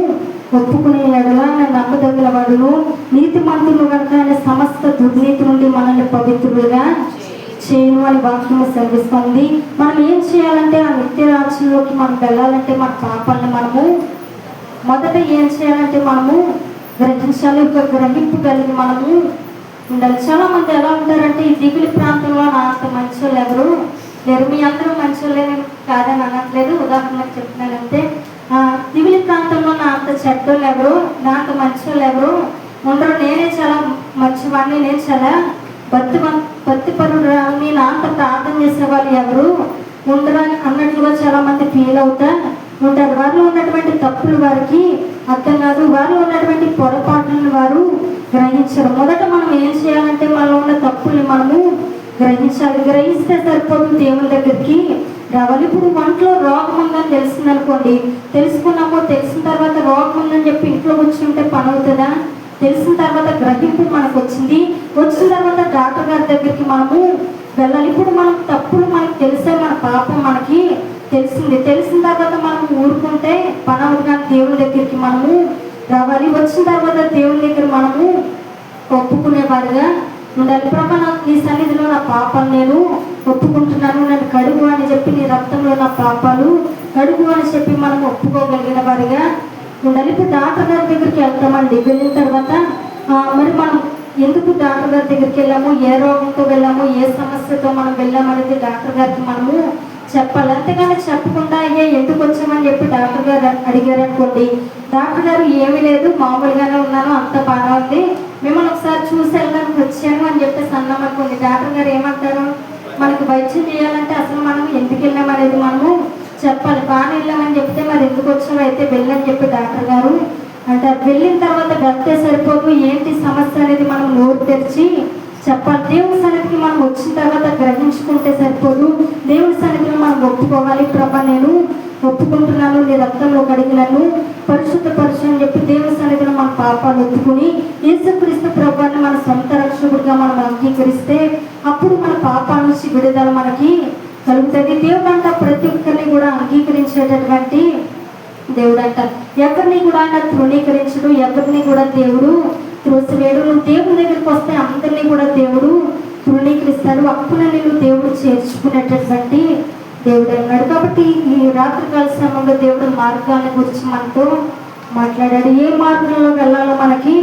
ఒప్పుకునే ఎడల నమ్మదగిన వాడును నీతిమంతులు కనుక ఆయన సమస్త దుర్నీతి నుండి మనల్ని పవిత్రులుగా చేయను అని వాక్యము సెలవిస్తుంది. మనం ఏం చేయాలంటే ఆ నిత్య రాజ్యంలోకి మనం వెళ్ళాలంటే మన పాపాలను మనము మొదట ఏం చేయాలంటే మనము గ్రహించాలి. ఒక గ్రహింపు కలిగి మనము ఉండాలి. చాలా మంది ఎలా ఉంటారంటే ఈ దిగులు ప్రాంతంలో నా అంత మంచి వాళ్ళు ఎవరు లేరు. మీ అందరూ మంచి వాళ్ళే కాదని అనట్లేదు, ఉదాహరణకు చెప్తున్నానంటే దిగులు ప్రాంతంలో నా అంత చెడ్డోళ్ళు ఎవరు, నా అంత మంచి వాళ్ళు ఎవరు ఉండరు. నేనే చాలా మంచివాడిని, నేను చాలా భక్తిపరురాలని, నా అంత ప్రార్థన చేసే వాళ్ళు ఎవరు ఉండరు అన్నట్లుగా చాలా మంది ఫీల్ అవుతా ఉంటారు. వారిలో ఉన్నటువంటి తప్పులు వారికి అర్థం కాదు, వారిలో ఉన్నటువంటి పొరపాట్లను వారు గ్రహించరు. మొదట మనం ఏం చేయాలంటే మనలో ఉన్న తప్పుల్ని మనము గ్రహించాలి. గ్రహిస్తే సరిపోదు, దేవుని దగ్గరికి రావాలి. ఇప్పుడు ఒంట్లో రోగం ఉందని తెలిసిందనుకోండి, తెలుసుకున్నామో తెలిసిన తర్వాత రోగం ఉందని చెప్పి ఇంట్లో కూర్చుంటే పని అవుతుందా? తెలిసిన తర్వాత గ్రహింపు మనకు వచ్చింది, వచ్చిన తర్వాత డాక్టర్ గారి దగ్గరికి మనము వెళ్ళాలి. ఇప్పుడు మనం తప్పులు మనకు తెలిసే, మన పాపం మనకి తెలిసింది, తెలిసిన తర్వాత మనం ఊరుకుంటే పని అవుతుంది. కానీ దేవుని దగ్గరికి మనము రావాలి. వచ్చిన తర్వాత దేవుని దగ్గర మనము ఒప్పుకునేవారుగా ఉండాలి. ప్రభు నీ సన్నిధిలో నా పాపాలు నేను ఒప్పుకుంటున్నాను, నన్ను కడుగు అని చెప్పి, నీ రక్తంలో నా పాపాలు కడుగు అని చెప్పి మనం ఒప్పుకోగలిగిన వారిగా ఉండాలి. ఇప్పుడు డాక్టర్ గారి దగ్గరికి వెళ్తామండి. వెళ్ళిన తర్వాత మరి మనం ఎందుకు డాక్టర్ గారి దగ్గరికి వెళ్ళాము, ఏ రోగంతో వెళ్ళాము, ఏ సమస్యతో మనం వెళ్ళామనేది డాక్టర్ గారికి మనము చెప్పాలి. అంతేగాని చెప్పకుండా ఎందుకు వచ్చామని చెప్పి డాక్టర్ గారు అడిగారు అనుకోండి, డాక్టర్ గారు ఏమీ లేదు, మామూలుగానే ఉన్నాను, అంత బాగా ఉంది, మిమ్మల్ని ఒకసారి చూసి వెళ్ళడానికి వచ్చాను అని చెప్పేసి అన్నాం అనుకోండి, డాక్టర్ గారు ఏమంటారు, మనకు వైద్యం చేయాలంటే అసలు మనం ఎందుకు వెళ్ళామనేది మనము చెప్పాలి. బాగానే వెళ్ళామని చెప్తే మరి ఎందుకు వచ్చామో అయితే వెళ్ళని చెప్పి డాక్టర్ గారు అంటారు. వెళ్ళిన తర్వాత వెళ్తే సరిపోదు, ఏంటి సమస్య అనేది మనం నోరు తెరిచి చెప్పాలి. దేవుని సన్నిధికి మనం వచ్చిన తర్వాత గ్రహించుకుంటే సరిపోదు, దేవుని సన్నిధిలో మనం ఒప్పుకోవాలి. ప్రభా నేను ఒప్పుకుంటున్నాను, నీ రక్తంలో కడిగి నన్ను పరిశుద్ధపరచు అని చెప్పి దేవుని సన్నిధిలో మన పాపాలు ఒప్పుకుని యేసుక్రీస్తు ప్రభువుని మన సొంత రక్షకుడిగా మనం అంగీకరిస్తే అప్పుడు మన పాపాల నుంచి విడుదల మనకి కలుగుతుంది. దేవుడు అంట ప్రతి ఒక్కరిని కూడా అంగీకరించేటటువంటి దేవుడు అంట. ఎవరిని కూడా ఆయన తృణీకరించడు, ఎవరిని కూడా దేవుడు త్రోసివేడు. నువ్వు దేవుని దగ్గరికి వస్తే అందరినీ కూడా దేవుడు తృణీకరిస్తాడు. అప్పుడే నేను దేవుడు చేర్చుకునేటటువంటి దేవుడు అన్నాడు. కాబట్టి ఈ రాత్రికాల సమయంలో దేవుడు మార్గాల గురించి మనతో మాట్లాడాడు. ఏ మార్గంలో వెళ్ళాలో మనకి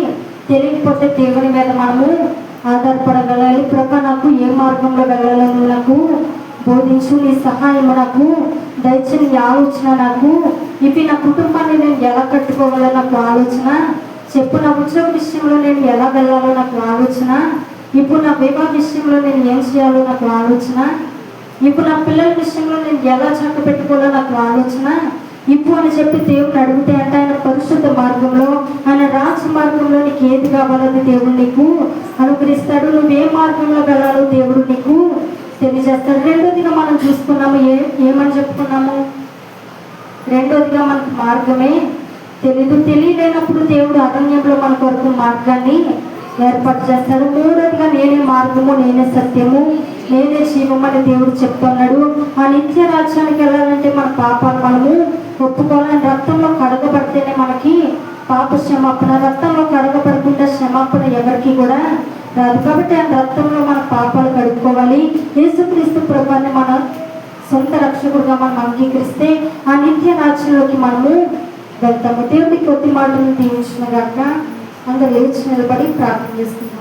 తెలియకపోతే దేవుని మీద మనము ఆధారపడగలాలి. ప్రభా నాకు ఏ మార్గంలో వెళ్ళాలని నాకు బోధించు, నీ సహాయం నాకు దయచేసి, నీ ఆలోచన నాకు ఇవి, నా కుటుంబాన్ని నేను ఎలా కట్టుకోవాలో నాకు ఆలోచన చెప్పు, నా ఉద్యోగ విషయంలో నేను ఎలా వెళ్ళాలో నాకు ఆలోచన ఇప్పుడు, నా వివాహ విషయంలో నేను ఏం చేయాలో నాకు ఆలోచన ఇప్పుడు, నా పిల్లల విషయంలో నేను ఎలా చక్క పెట్టుకోవాలో నాకు ఆలోచన ఇప్పుడు అని చెప్పి దేవుని అడిగితే అంటే ఆయన పరిశుద్ధ మార్గంలో, ఆయన రాజ మార్గంలో నీకు ఏది కావాలని దేవుడు నీకు అనుగ్రహిస్తాడు. నువ్వు ఏ మార్గంలో వెళ్ళాలో దేవుడు నీకు తెలియజేస్తాడు. రెండోదిగా మనం చూసుకున్నాము, ఏమని చెప్పుకున్నాము, రెండోదిగా మనకు మార్గమే తెలియలేనప్పుడు దేవుడు అరణ్యంలో మన కొరకు మార్గాన్ని ఏర్పాటు చేస్తాడు. మూడోదిగా నేనే మార్గము, నేనే సత్యము, నేనే జీవము అని దేవుడు చెప్తున్నాడు. ఆ నిత్య రాజ్యానికి వెళ్ళాలంటే మన పాపాలు మనము ఒప్పుకోవాలని, రక్తంలో కడగబడితేనే మనకి పాప క్షమాపణ. రక్తంలో కడగబడకుండా క్షమాపణ ఎవరికి కూడా రాదు. కాబట్టి ఆ రక్తంలో మన పాపాలు కడుక్కోవాలి. యేసుక్రీస్తు ప్రభువుని మన సొంత రక్షకుడుగా మనం అంగీకరిస్తే ఆ నిత్య రాజ్యంలోకి మనము వెళ్తాము. దేవుడి కొద్ది మాటలను దీవించిన గాక. అందరూ లేచి నిలబడి ప్రార్థన చేసుకుంటాం.